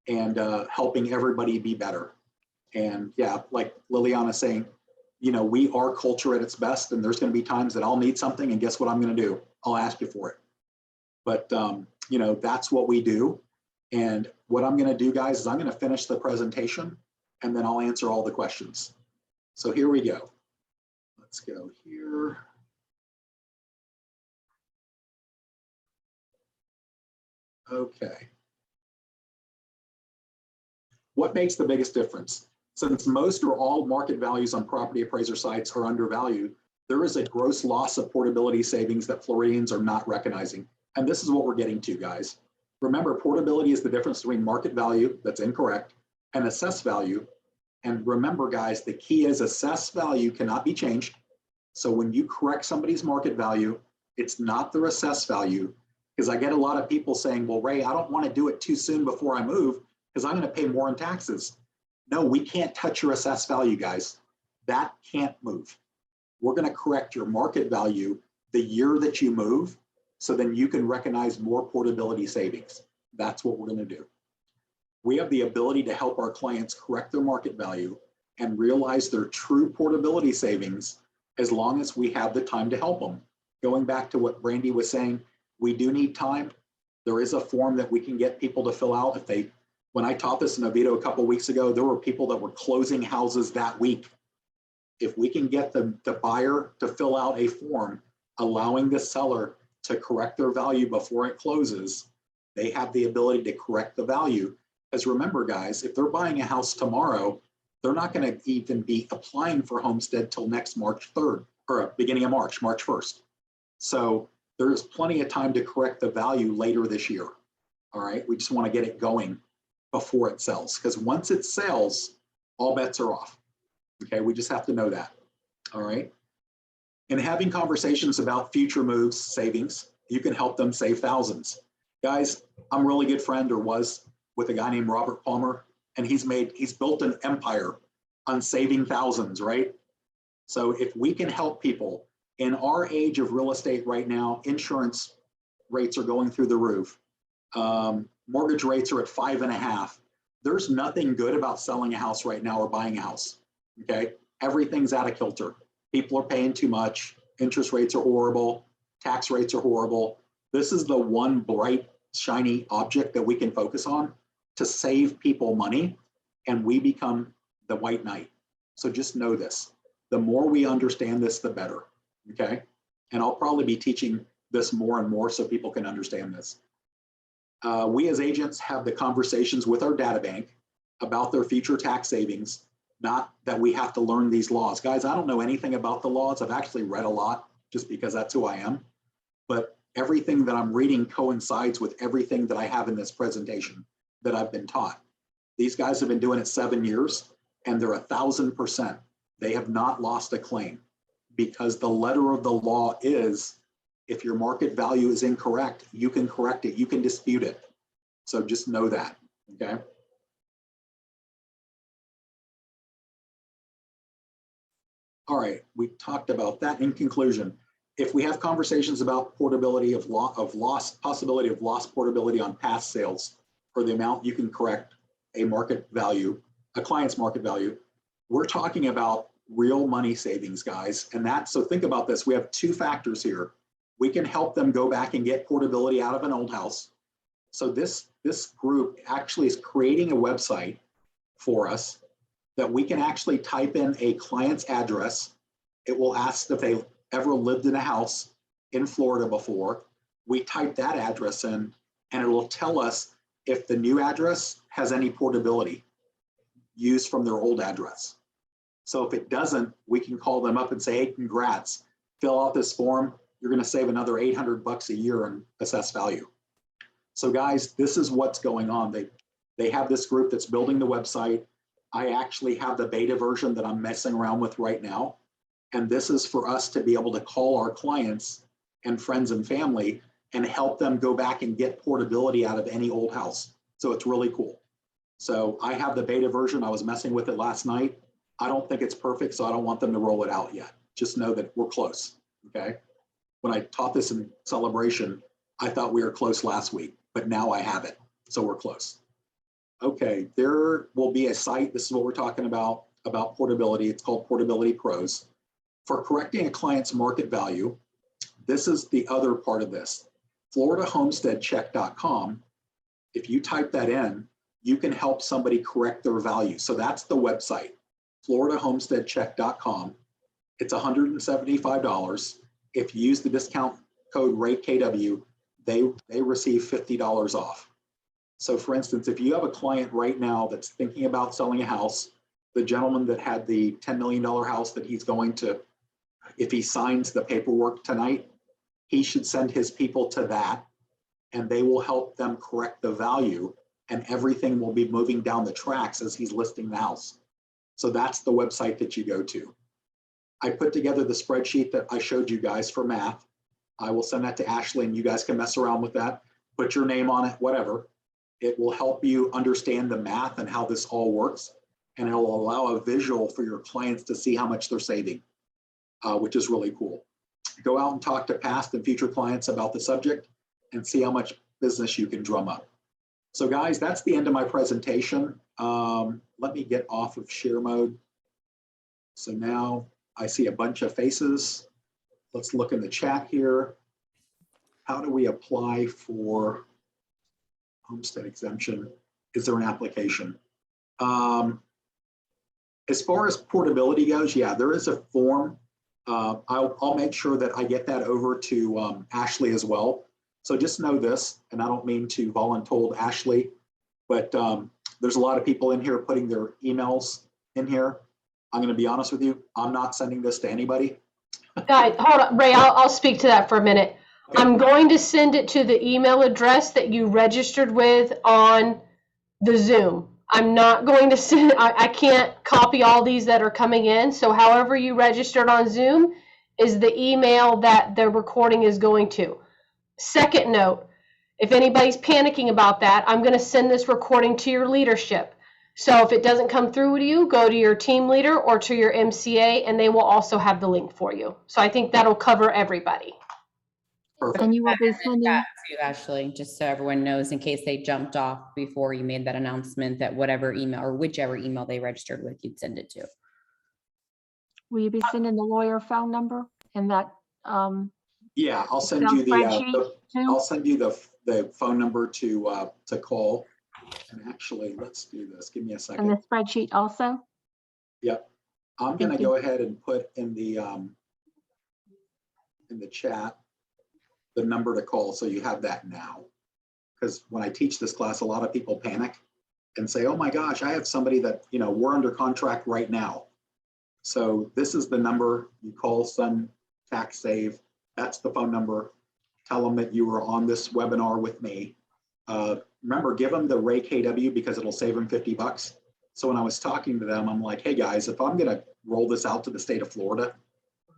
and helping everybody be better. And yeah, like Liliana saying, you know, we are culture at its best, and there's going to be times that I'll need something, and guess what I'm going to do? I'll ask you for it. But, you know, that's what we do. And what I'm going to do, guys, is I'm going to finish the presentation, and then I'll answer all the questions. So here we go. Let's go here. Okay. What makes the biggest difference? Since most or all market values on property appraiser sites are undervalued, there is a gross loss of portability savings that Floridians are not recognizing. And this is what we're getting to, guys. Remember, portability is the difference between market value, that's incorrect, and assessed value. And remember, guys, the key is assessed value cannot be changed. So when you correct somebody's market value, it's not their assessed value. Because I get a lot of people saying, well, Ray, I don't want to do it too soon before I move because I'm going to pay more in taxes. No, we can't touch your assessed value, guys. That can't move. We're going to correct your market value the year that you move, so then you can recognize more portability savings. That's what we're going to do. We have the ability to help our clients correct their market value and realize their true portability savings as long as we have the time to help them. Going back to what Brandy was saying, we do need time. There is a form that we can get people to fill out. If they, when I taught this in Oviedo a couple of weeks ago, there were people that were closing houses that week. If we can get the buyer to fill out a form allowing the seller to correct their value before it closes, they have the ability to correct the value. Because remember, guys, if they're buying a house tomorrow, they're not going to even be applying for homestead till next March 3rd or beginning of March 1st. So there's plenty of time to correct the value later this year. All right. We just want to get it going before it sells, because once it sells, all bets are off. Okay. We just have to know that. All right. And having conversations about future moves, savings, you can help them save thousands. Guys, I'm a really good friend, or was, with a guy named Robert Palmer, and he's built an empire on saving thousands, right? So if we can help people in our age of real estate right now, insurance rates are going through the roof. Mortgage rates are at 5.5. There's nothing good about selling a house right now or buying a house, okay? Everything's out of kilter. People are paying too much. Interest rates are horrible. Tax rates are horrible. This is the one bright, shiny object that we can focus on to save people money, and we become the white knight. So just know this. The more we understand this, the better, okay? And I'll probably be teaching this more and more so people can understand this. We as agents have the conversations with our data bank about their future tax savings, not that we have to learn these laws. Guys, I don't know anything about the laws. I've actually read a lot just because that's who I am. But everything that I'm reading coincides with everything that I have in this presentation that I've been taught. These guys have been doing it 7 years, and they're 1,000% They have not lost a claim because the letter of the law is if your market value is incorrect, you can correct it, you can dispute it. So just know that, okay? All right, we talked about that. In conclusion, if we have conversations about portability of loss, possibility of lost portability on past sales for the amount you can correct a market value, a client's market value, we're talking about real money savings, guys. And that, so think about this. We have two factors here. We can help them go back and get portability out of an old house. So this group actually is creating a website for us that we can actually type in a client's address. It will ask if they ever lived in a house in Florida before. We type that address in and it will tell us if the new address has any portability used from their old address. So if it doesn't, we can call them up and say, hey, congrats, fill out this form. You're going to save another $800 a year in assessed value. So guys, this is what's going on. They have this group that's building the website. I actually have the beta version that I'm messing around with right now. And this is for us to be able to call our clients and friends and family and help them go back and get portability out of any old house. So it's really cool. So I have the beta version. I was messing with it last night. I don't think it's perfect, so I don't want them to roll it out yet. Just know that we're close, okay? When I taught this in Celebration, I thought we were close last week, but now I have it, so we're close. Okay, there will be a site, this is what we're talking about portability. It's called Portability Pros. For correcting a client's market value, this is the other part of this. FloridaHomesteadCheck.com, if you type that in, you can help somebody correct their value. So that's the website, FloridaHomesteadCheck.com. It's $175. If you use the discount code RayKW, they receive $50 off. So for instance, if you have a client right now that's thinking about selling a house, the gentleman that had the $10 million house that he's going to, if he signs the paperwork tonight, he should send his people to that and they will help them correct the value and everything will be moving down the tracks as he's listing the house. So that's the website that you go to. I put together the spreadsheet that I showed you guys for math. I will send that to Ashley and you guys can mess around with that, put your name on it, whatever. It will help you understand the math and how this all works. And it'll allow a visual for your clients to see how much they're saving, which is really cool. Go out and talk to past and future clients about the subject and see how much business you can drum up. So guys, that's the end of my presentation. Let me get off of share mode. So now I see a bunch of faces. Let's look in the chat here. How do we apply for homestead exemption? Is there an application? As far as portability goes, yeah, there is a form. I'll make sure that I get that over to Ashley as well. So just know this, and I don't mean to voluntold Ashley, but there's a lot of people in here putting their emails in here. I'm going to be honest with you. I'm not sending this to anybody. Guys, hold on, Ray, I'll speak to that for a minute. Okay. I'm going to send it to the email address that you registered with on the Zoom. I'm not going to send, I can't copy all these that are coming in. So however you registered on Zoom is the email that the recording is going to. Second note, if anybody's panicking about that, I'm going to send this recording to your leadership. So if it doesn't come through to you, go to your team leader or to your MCA, and they will also have the link for you. So I think that'll cover everybody. Perfect. And you will be sending, To Ashley, just so everyone knows, in case they jumped off before you made that announcement, that whatever email or whichever email they registered with, you'd send it to. will you be sending the lawyer phone number and that? Yeah, I'll send Excel you spreadsheet I'll too? send you the phone number to call. And actually, let's do this. Give me a And second. the spreadsheet also? Yep. I'm going to Thank you. go ahead and put in the chat the number to call so you have that now. Because when I teach this class, a lot of people panic and say, oh my gosh, I have somebody that, you know, we're under contract right now. So this is the number you call Sun Tax Save. That's the phone number. Tell them that you were on this webinar with me. Remember, give them the Ray KW because it'll save them $50. So when I was talking to them, I'm like, hey guys, if I'm going to roll this out to the state of Florida.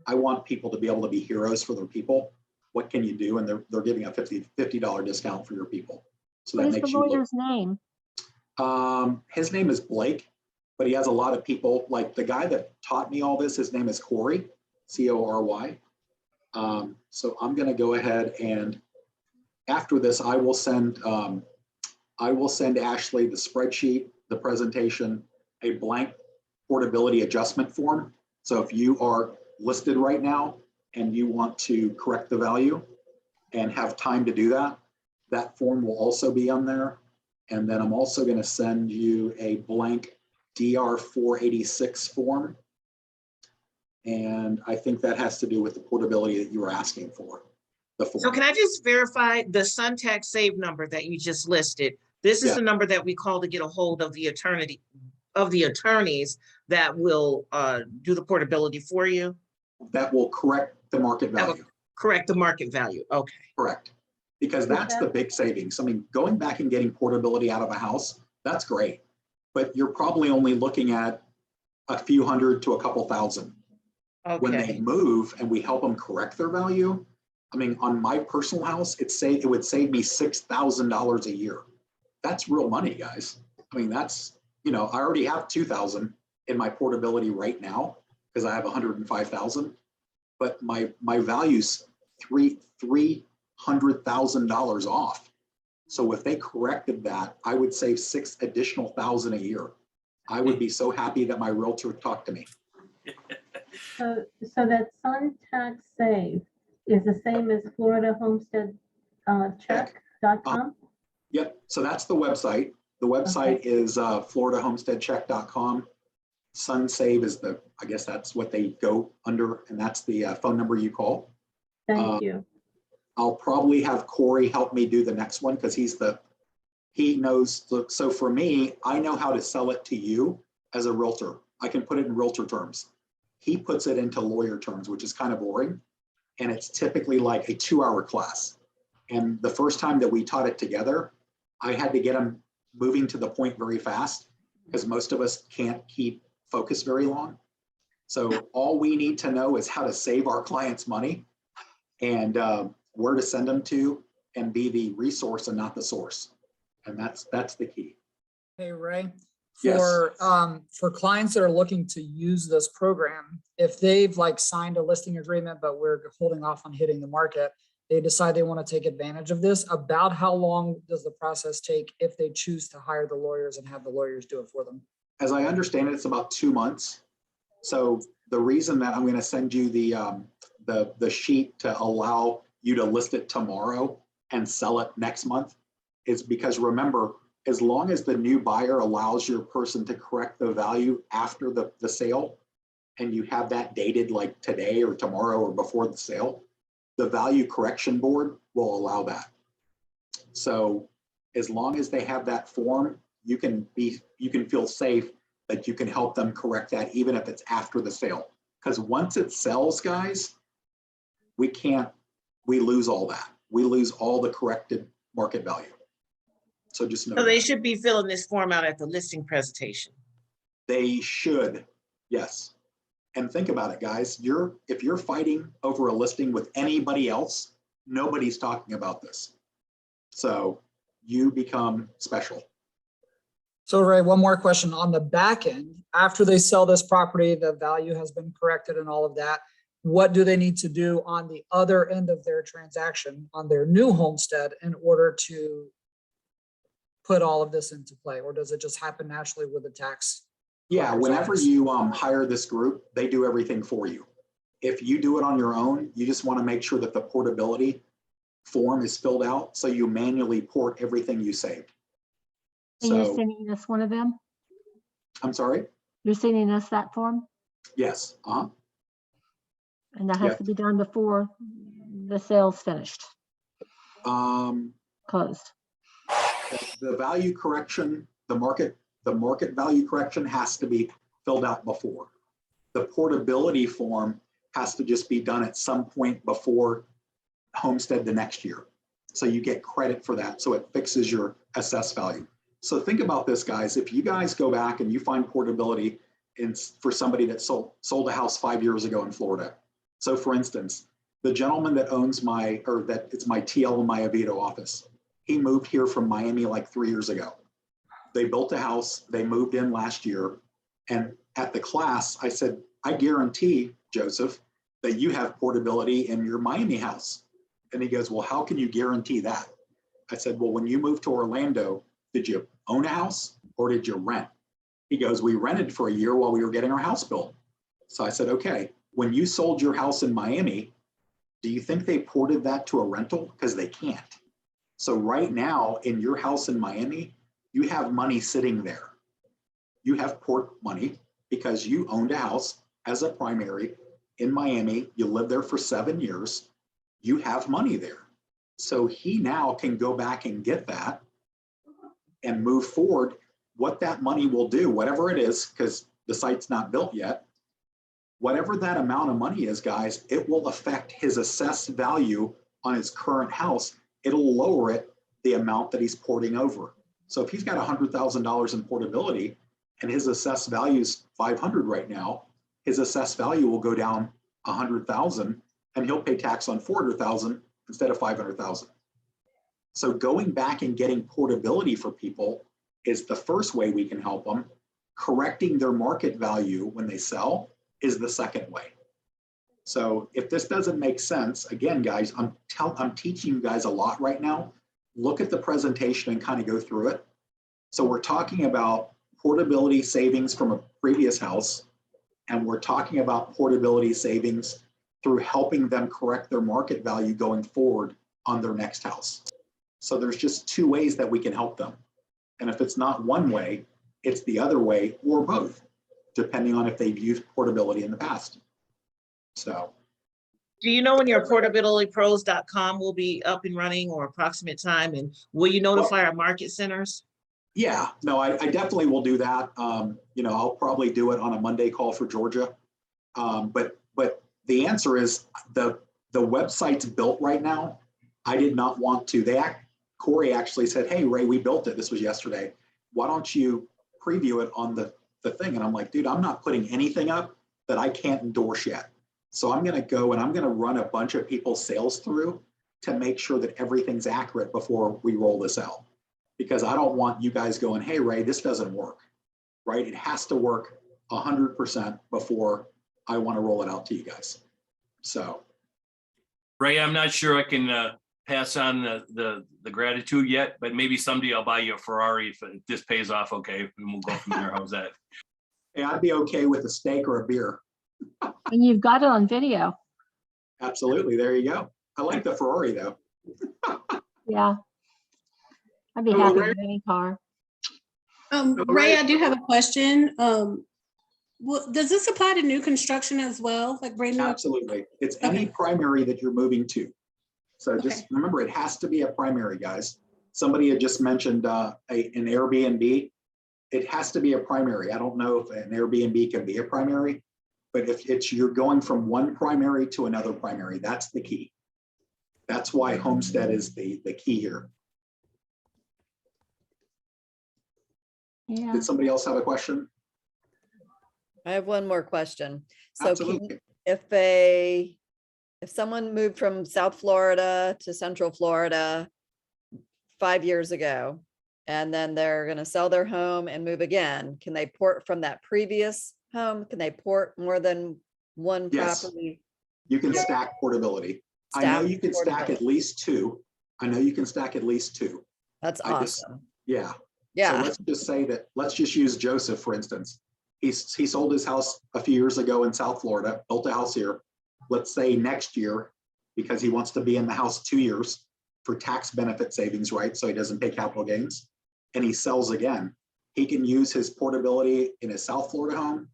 I want people to be able to be heroes for their people. What can you do? And they're giving a $50 discount for your people. So What that is the makes you look. lawyer's name? His name is Blake, but he has a lot of people. Like the guy that taught me all this, his name is Corey, C-O-R-Y. So I'm going to go ahead and after this, I will send Ashley the spreadsheet, the presentation, a blank portability adjustment form. So if you are listed right now and you want to correct the value and have time to do that, that form will also be on there. And then I'm also going to send you a blank DR 486 form. And I think that has to do with the portability that you were asking for. The form. So can I just verify the Sun Tax Save number that you just listed? This is the number that we call to get a hold of the attorneys that will do the portability for you? That will correct the market value. Correct the market value. Okay. Correct. Because that's the big savings. I mean, going back and getting portability out of a house, that's great. But you're probably only looking at a few hundred to a couple thousand. Okay. When they move and we help them correct their value, I mean, on my personal house, it would save me $6,000 a year. That's real money, guys. I mean, that's, I already have 2,000 in my portability right now because I have 105,000, but my value's $300,000 off. So if they corrected that, I would save $6,000 additional a year. I would be so happy that my realtor talked to me. So that Sun Tax Save is the same as Florida Homestead check.com? Yep. So that's the website. The website is floridahomesteadcheck.com. Sun Save is I guess that's what they go under, and that's the phone number you call. Thank you. I'll probably have Corey help me do the next one because he knows. So for me, I know how to sell it to you as a realtor. I can put it in realtor terms. He puts it into lawyer terms, which is kind of boring. And it's typically like a 2-hour class. And the first time that we taught it together, I had to get him moving to the point very fast because most of us can't keep focus very long. So all we need to know is how to save our clients money and where to send them to and be the resource and not the source. And that's the key. Hey, Ray. Yes. For clients that are looking to use this program, if they've signed a listing agreement, but we're holding off on hitting the market, they decide they want to take advantage of this, about how long does the process take if they choose to hire the lawyers and have the lawyers do it for them? As I understand it, it's about 2 months. So the reason that I'm going to send you the sheet to allow you to list it tomorrow and sell it next month is because remember, as long as the new buyer allows your person to correct the value after the sale, and you have that dated like today or tomorrow or before the sale, the value correction board will allow that. So as long as they have that form, you can feel safe that you can help them correct that even if it's after the sale. Because once it sells, guys, we lose all that. We lose all the corrected market value. So just know. So they should be filling this form out at the listing presentation. They should, yes. And think about it, guys. If you're fighting over a listing with anybody else, nobody's talking about this. So you become special. So Ray, one more question on the back end. After they sell this property, the value has been corrected and all of that. What do they need to do on the other end of their transaction on their new homestead in order to put all of this into play? Or does it just happen naturally with the tax? Yeah, whenever you hire this group, they do everything for you. If you do it on your own, you just want to make sure that the portability form is filled out. So you manually port everything you saved. And you're sending us one of them? I'm sorry? You're sending us that form? Yes. And that has to be done before the sale's finished. Closed. The value correction, the market value correction has to be filled out before. The portability form has to just be done at some point before homestead the next year. So you get credit for that. So it fixes your assessed value. So think about this, guys. If you guys go back and you find portability for somebody that sold a house 5 years ago in Florida. So for instance, the gentleman that owns that it's my TL in my Avito office, he moved here from Miami like 3 years ago. They built a house, they moved in last year. And at the class, I said, I guarantee, Joseph, that you have portability in your Miami house. And he goes, well, how can you guarantee that? I said, well, when you moved to Orlando, did you own a house or did you rent? He goes, we rented for a year while we were getting our house built. So I said, okay, when you sold your house in Miami, do you think they ported that to a rental? Because they can't. So right now in your house in Miami, you have money sitting there. You have port money because you owned a house as a primary in Miami. You lived there for 7 years. You have money there. So he now can go back and get that and move forward. What that money will do, whatever it is, because the site's not built yet, whatever that amount of money is, guys, it will affect his assessed value on his current house. It'll lower it the amount that he's porting over. So if he's got $100,000 in portability and his assessed value is 500 right now, his assessed value will go down 100,000 and he'll pay tax on 400,000 instead of 500,000. So going back and getting portability for people is the first way we can help them. Correcting their market value when they sell is the second way. So if this doesn't make sense, again, guys, I'm teaching you guys a lot right now. Look at the presentation and kind of go through it. So we're talking about portability savings from a previous house, and we're talking about portability savings through helping them correct their market value going forward on their next house. So there's just two ways that we can help them. And if it's not one way, it's the other way or both, depending on if they've used portability in the past. So. Do you know when your portabilitypros.com will be up and running or approximate time? And will you notify our market centers? Yeah, no, I definitely will do that. I'll probably do it on a Monday call for Georgia. But the answer is the website's built right now. I did not want to. Corey actually said, hey, Ray, we built it. This was yesterday. Why don't you preview it on the thing? And I'm like, dude, I'm not putting anything up that I can't endorse yet. So I'm going to go and I'm going to run a bunch of people's sales through to make sure that everything's accurate before we roll this out. Because I don't want you guys going, hey, Ray, this doesn't work, right? It has to work 100% before I want to roll it out to you guys. So. Ray, I'm not sure I can pass on the gratitude yet, but maybe someday I'll buy you a Ferrari if this pays off okay, and we'll go from there. How's that? Hey, I'd be okay with a steak or a beer. And you've got it on video. Absolutely. There you go. I like the Ferrari though. Yeah. I'd be happy with any car. Ray, I do have a question. Does this apply to new construction as well? Like brand new? Absolutely. It's any primary that you're moving to. So just remember, it has to be a primary, guys. Somebody had just mentioned an Airbnb. It has to be a primary. I don't know if an Airbnb can be a primary, but if you're going from one primary to another primary, that's the key. That's why homestead is the key here. Yeah. Did somebody else have a question? I have one more question. So Absolutely. if someone moved from South Florida to Central Florida 5 years ago, and then they're going to sell their home and move again, can they port from that previous home? Can they port more than one property? You can stack portability. I know you can stack at least two. That's awesome. Yeah. Yeah. So let's just say that, let's just use Joseph, for instance. He sold his house a few years ago in South Florida, built a house here. Let's say next year, because he wants to be in the house 2 years for tax benefit savings, right? So he doesn't pay capital gains, and he sells again. He can use his portability in his South Florida home.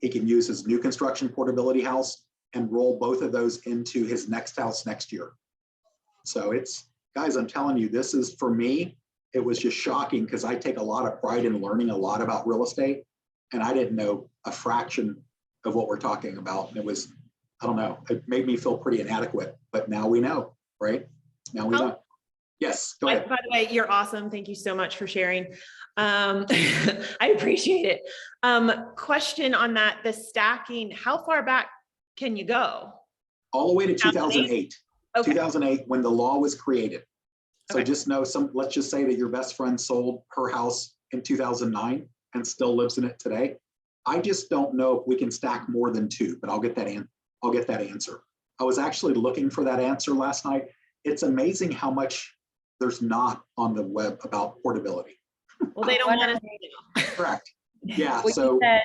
He can use his new construction portability house and roll both of those into his next house next year. So guys, I'm telling you, this is, for me, it was just shocking because I take a lot of pride in learning a lot about real estate, and I didn't know a fraction of what we're talking about. And it was, I don't know, it made me feel pretty inadequate, but now we know, right? Now we know. Yes, go By ahead. the way, you're awesome. Thank you so much for sharing. I appreciate it. Question on that, the stacking, how far back can you go? All the way to 2008. Okay. 2008, when the law was created. So Okay. just know let's just say that your best friend sold her house in 2009 and still lives in it today. I just don't know if we can stack more than 2, but I'll get that answer. I was actually looking for that answer last night. It's amazing how much there's not on the web about portability. Well, they don't want us to know. Correct. Yeah. Well, So you said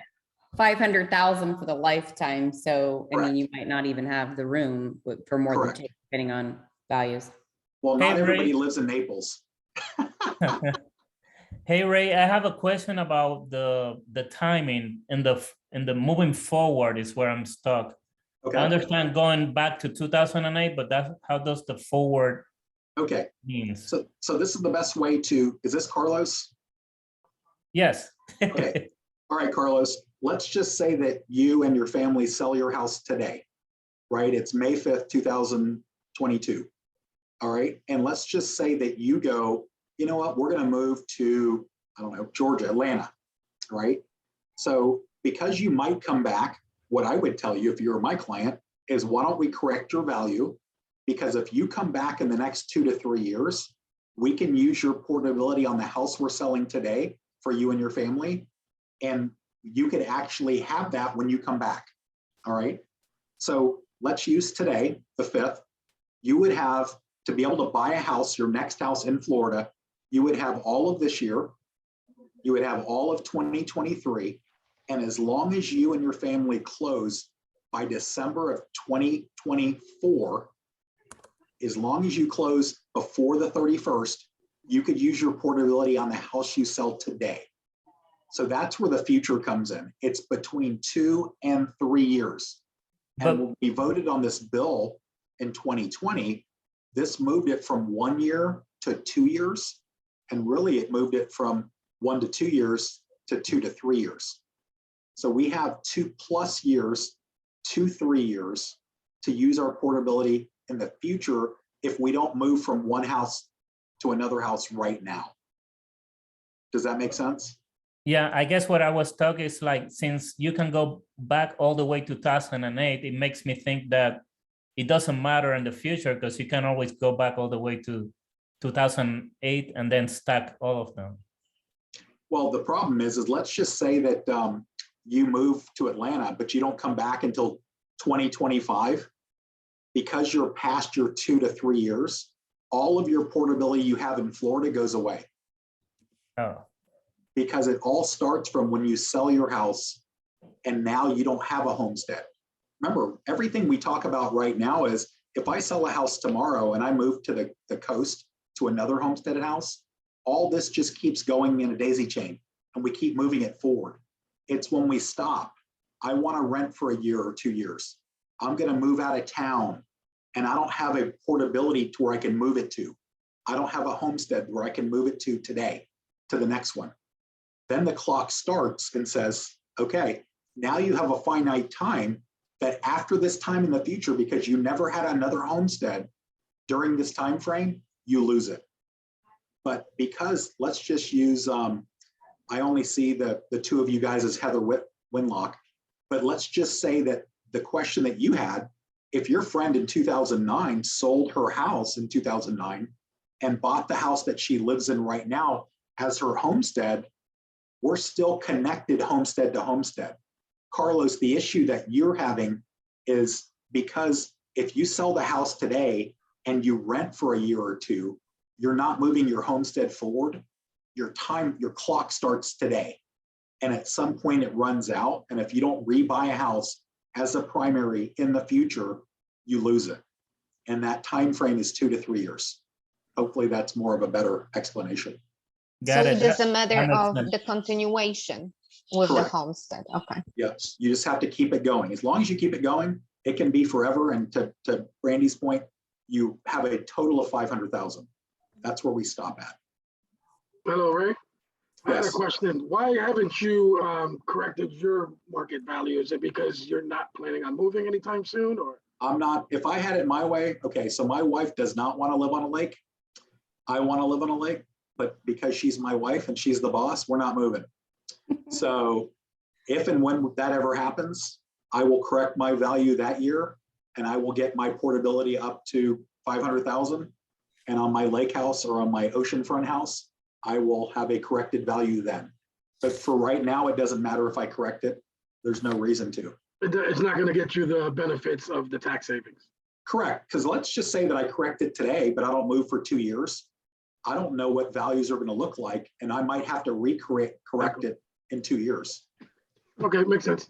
500,000 for the lifetime. So, I Correct. mean, you might not even have the room for more Correct. than 2, depending on values. well, Hey, not everybody Ray. lives in Naples. Hey, Ray, I have a question about the timing in the moving forward is where I'm stuck. Okay. I understand going back to 2008, but how does the forward Okay. means? So this is the best way to, is this Carlos? Yes. Okay. All right, Carlos, let's just say that you and your family sell your house today, right? It's May 5th, 2022. All right. And let's just say that you go, you know what, we're going to move to, I don't know, Georgia, Atlanta, right? So because you might come back, what I would tell you if you're my client is why don't we correct your value? Because if you come back in the next 2 to 3 years, we can use your portability on the house we're selling today for you and your family. And you could actually have that when you come back. All right. So let's use today, the 5th. You would have to be able to buy a house, your next house in Florida. You would have all of this year. You would have all of 2023. And as long as you and your family close by December of 2024, as long as you close before the 31st, you could use your portability on the house you sell today. So that's where the future comes in. It's between 2 and 3 years. And when we voted on this bill in 2020, this moved it from 1 year to 2 years. And really it moved it from 1 to 2 years to 2 to 3 years. So we have 2+ years, 2-3 years to use our portability in the future if we don't move from one house to another house right now. Does that make sense? Yeah, I guess what I was talking is like, since you can go back all the way to 2008, it makes me think that it doesn't matter in the future because you can always go back all the way to 2008 and then stack all of them. Well, the problem is let's just say that you move to Atlanta, but you don't come back until 2025. Because you're past your 2 to 3 years, all of your portability you have in Florida goes away. Oh. Because it all starts from when you sell your house and now you don't have a homestead. Remember, everything we talk about right now is if I sell a house tomorrow and I move to the coast to another homesteaded house, all this just keeps going in a daisy chain and we keep moving it forward. It's when we stop. I want to rent for a year or 2 years. I'm going to move out of town and I don't have a portability to where I can move it to. I don't have a homestead where I can move it to today, to the next one. Then the clock starts and says, okay, now you have a finite time that after this time in the future, because you never had another homestead during this time frame, you lose it. But because let's just use, I only see the 2 of you guys as Heather Winlock, but let's just say that the question that you had, if your friend in 2009 sold her house in 2009 and bought the house that she lives in right now as her homestead, we're still connected homestead to homestead. Carlos, the issue that you're having is because if you sell the house today and you rent for a year or 2, you're not moving your homestead forward. Your clock starts today. And at some point it runs out. And if you don't rebuy a house as a primary in the future, you lose it. And that time frame is 2 to 3 years. Hopefully that's more of a better explanation. So it doesn't matter of the continuation with the homestead. Okay. Yes, you just have to keep it going. As long as you keep it going, it can be forever. And to Brandy's point, you have a total of 500,000. That's where we stop at. Hello, Ray. I had a Yes. question. Why haven't you corrected your market value? Is it because you're not planning on moving anytime soon, or? I'm not, if I had it my way, okay, so my wife does not want to live on a lake. I want to live on a lake, but because she's my wife and she's the boss, we're not moving. So if and when that ever happens, I will correct my value that year and I will get my portability up to 500,000. And on my lake house or on my oceanfront house, I will have a corrected value then. But for right now, it doesn't matter if I correct it. There's no reason to. It's not going to get you the benefits of the tax savings. Correct, because let's just say that I correct it today, but I don't move for 2 years. I don't know what values are going to look like, and I might have to correct it in 2 years. Okay, makes sense.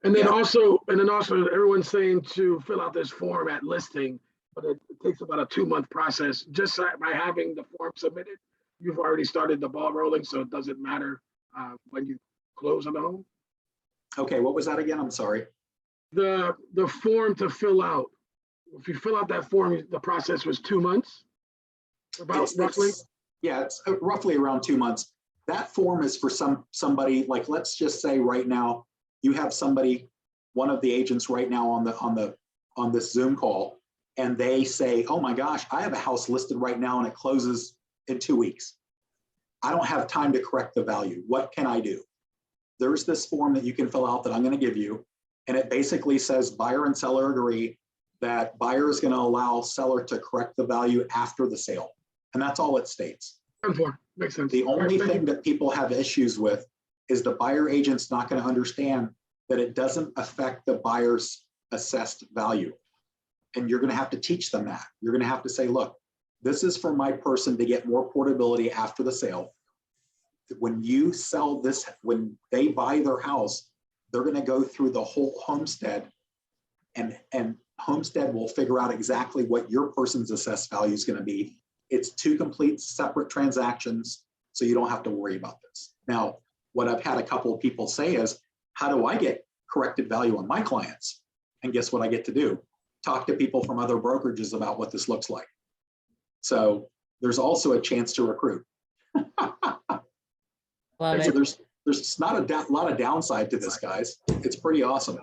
And then also, everyone's saying to fill out this form at listing, but it takes about a 2-month process. Just by having the form submitted, you've already started the ball rolling, so it doesn't matter when you close on the home. Okay, what was that again? I'm sorry. The form to fill out. If you fill out that form, the process was 2 months. Roughly. Yeah, it's roughly around 2 months. That form is for somebody, like, let's just say right now, you have somebody, one of the agents right now on this Zoom call, and they say, oh my gosh, I have a house listed right now and it closes in 2 weeks. I don't have time to correct the value. What can I do? There's this form that you can fill out that I'm going to give you. And it basically says buyer and seller agree that buyer is going to allow seller to correct the value after the sale. And that's all it states. Makes sense. The only thing that people have issues with is the buyer agent's not going to understand that it doesn't affect the buyer's assessed value. And you're going to have to teach them that. You're going to have to say, look, this is for my person to get more portability after the sale. When you sell this, when they buy their house, they're going to go through the whole homestead, and homestead will figure out exactly what your person's assessed value is going to be. It's 2 complete separate transactions, so you don't have to worry about this. Now, what I've had a couple of people say is, how do I get corrected value on my clients? And guess what I get to do? Talk to people from other brokerages about what this looks like. So there's also a chance to recruit. So there's not a lot of downside to this, guys. It's pretty awesome.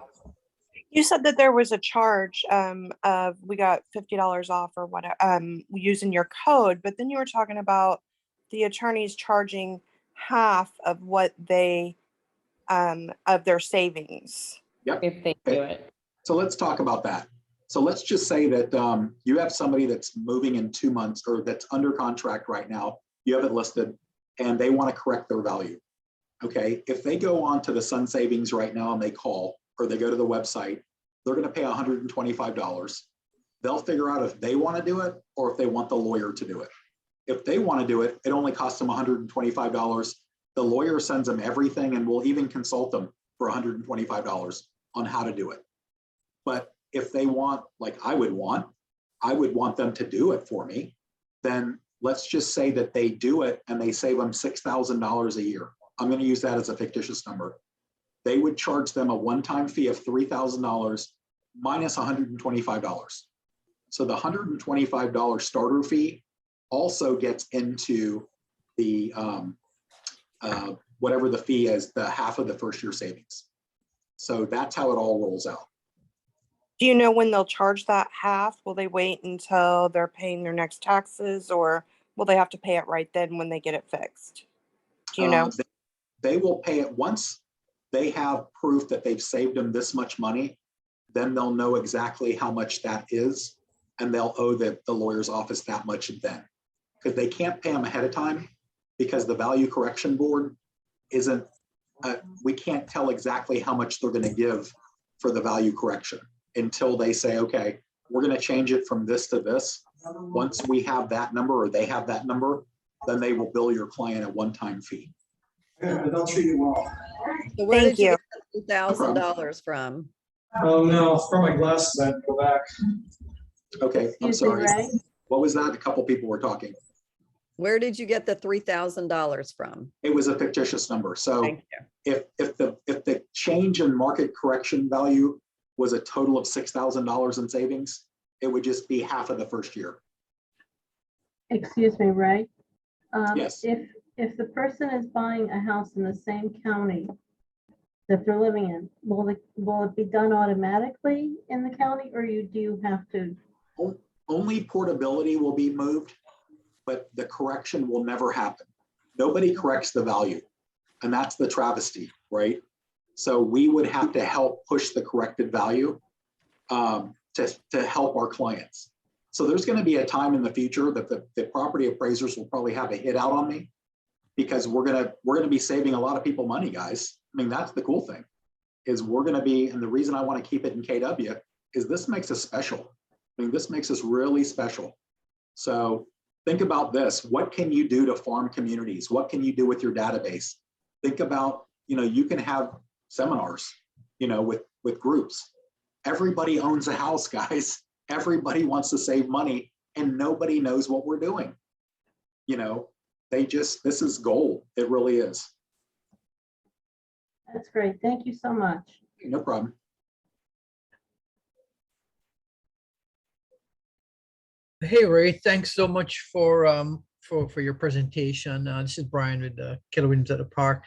You said that there was a charge of we got $50 off or whatever using your code, but then you were talking about the attorneys charging half of what they of their savings. Yep. If they do it. So let's talk about that. So let's just say that you have somebody that's moving in 2 months or that's under contract right now. You have it listed and they want to correct their value. Okay. If they go on to the Sun Savings right now and they call, or they go to the website, they're going to pay $125. They'll figure out if they want to do it or if they want the lawyer to do it. If they want to do it, it only costs them $125. The lawyer sends them everything and will even consult them for $125 on how to do it. But if they want, like I would want them to do it for me, then let's just say that they do it and they save them $6,000 a year. I'm going to use that as a fictitious number. They would charge them a one-time fee of $3,000 minus $125. So the $125 starter fee also gets into the whatever the fee is, the half of the first year savings. So that's how it all rolls out. Do you know when they'll charge that half? Will they wait until they're paying their next taxes, or will they have to pay it right then when they get it fixed? Do you know? They will pay it once they have proof that they've saved them this much money. Then they'll know exactly how much that is, and they'll owe the lawyer's office that much then, because they can't pay them ahead of time because the value correction board isn't. We can't tell exactly how much they're going to give for the value correction until they say, okay, we're going to change it from this to this. Once we have that number or they have that number, then they will bill your client a one-time fee. They'll treat you well. So where Thank did you you. get $2,000 from? Oh no, from my glasses, I had to go back. Okay, I'm Excuse me, sorry. Ray? What was that? A couple people were talking. Where did you get the $3,000 from? It was a fictitious number. So Thank you. if the change in market correction value was a total of $6,000 in savings, it would just be half of the first year. Excuse me, Ray? Yes. If the person is buying a house in the same county that they're living in, will it be done automatically in the county, or do you have to? Only portability will be moved. but the correction will never happen. Nobody corrects the value. And that's the travesty, right? So we would have to help push the corrected value to help our clients. So there's going to be a time in the future that the property appraisers will probably have a hit out on me, because we're gonna be saving a lot of people money, guys. I mean, that's the cool thing, is we're gonna be, and the reason I want to keep it in KW is this makes us special. I mean, this makes us really special. So think about this. What can you do to farm communities? What can you do with your database? Think about, you can have seminars, with groups. Everybody owns a house, guys. Everybody wants to save money and nobody knows what we're doing. This is gold. It really is. That's great. Thank you so much. No problem. Hey, Ray, thanks so much for your presentation. This is Brian with Keller Williams at the Park.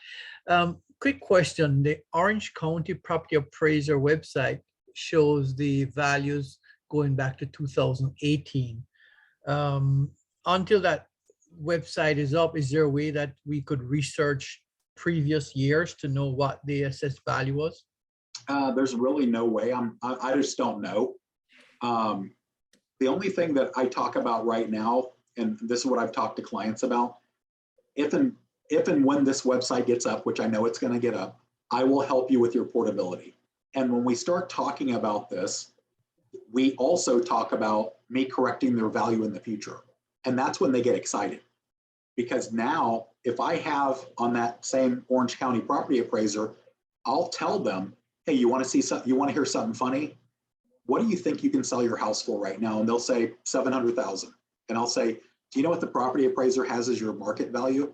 Quick question. The Orange County Property Appraiser website shows the values going back to 2018. Until that website is up, is there a way that we could research previous years to know what the assessed value was? There's really no way. I just don't know. The only thing that I talk about right now, and this is what I've talked to clients about, if and when this website gets up, which I know it's going to get up, I will help you with your portability. And when we start talking about this, we also talk about me correcting their value in the future. And that's when they get excited. Because now, if I have on that same Orange County property appraiser, I'll tell them, hey, you want to see something, you want to hear something funny? What do you think you can sell your house for right now? And they'll say 700,000. And I'll say, do you know what the property appraiser has as your market value?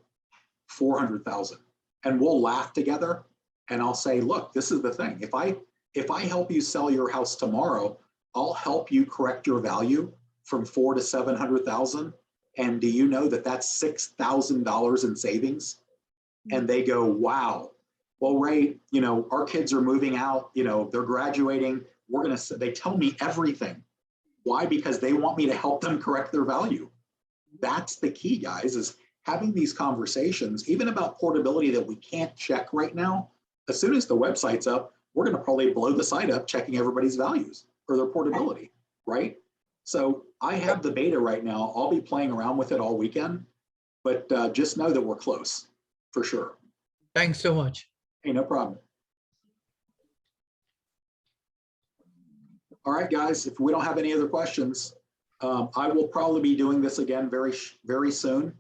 400,000. And we'll laugh together. And I'll say, look, this is the thing. If I help you sell your house tomorrow, I'll help you correct your value from 400,000 to 700,000. And do you know that that's $6,000 in savings? And they go, wow. Well, Ray, our kids are moving out, they're graduating. They tell me everything. Why? Because they want me to help them correct their value. That's the key, guys, is having these conversations, even about portability that we can't check right now. As soon as the website's up, we're going to probably blow the site up checking everybody's values for their portability, right? So I have the beta right now. I'll be playing around with it all weekend, but just know that we're close for sure. Thanks so much. Hey, no problem. All right, guys, if we don't have any other questions, I will probably be doing this again very, very soon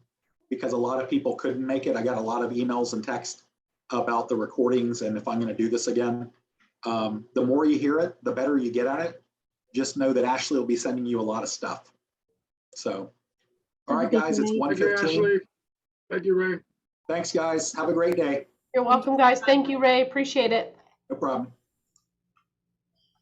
because a lot of people couldn't make it. I got a lot of emails and text about the recordings and if I'm going to do this again. The more you hear it, the better you get at it. Just know that Ashley will be sending you a lot of stuff. So, all right, guys, it's 1:15. Thank you, Ray. Thanks, guys. Have a great day. You're welcome, guys. Thank you, Ray. Appreciate it. No problem.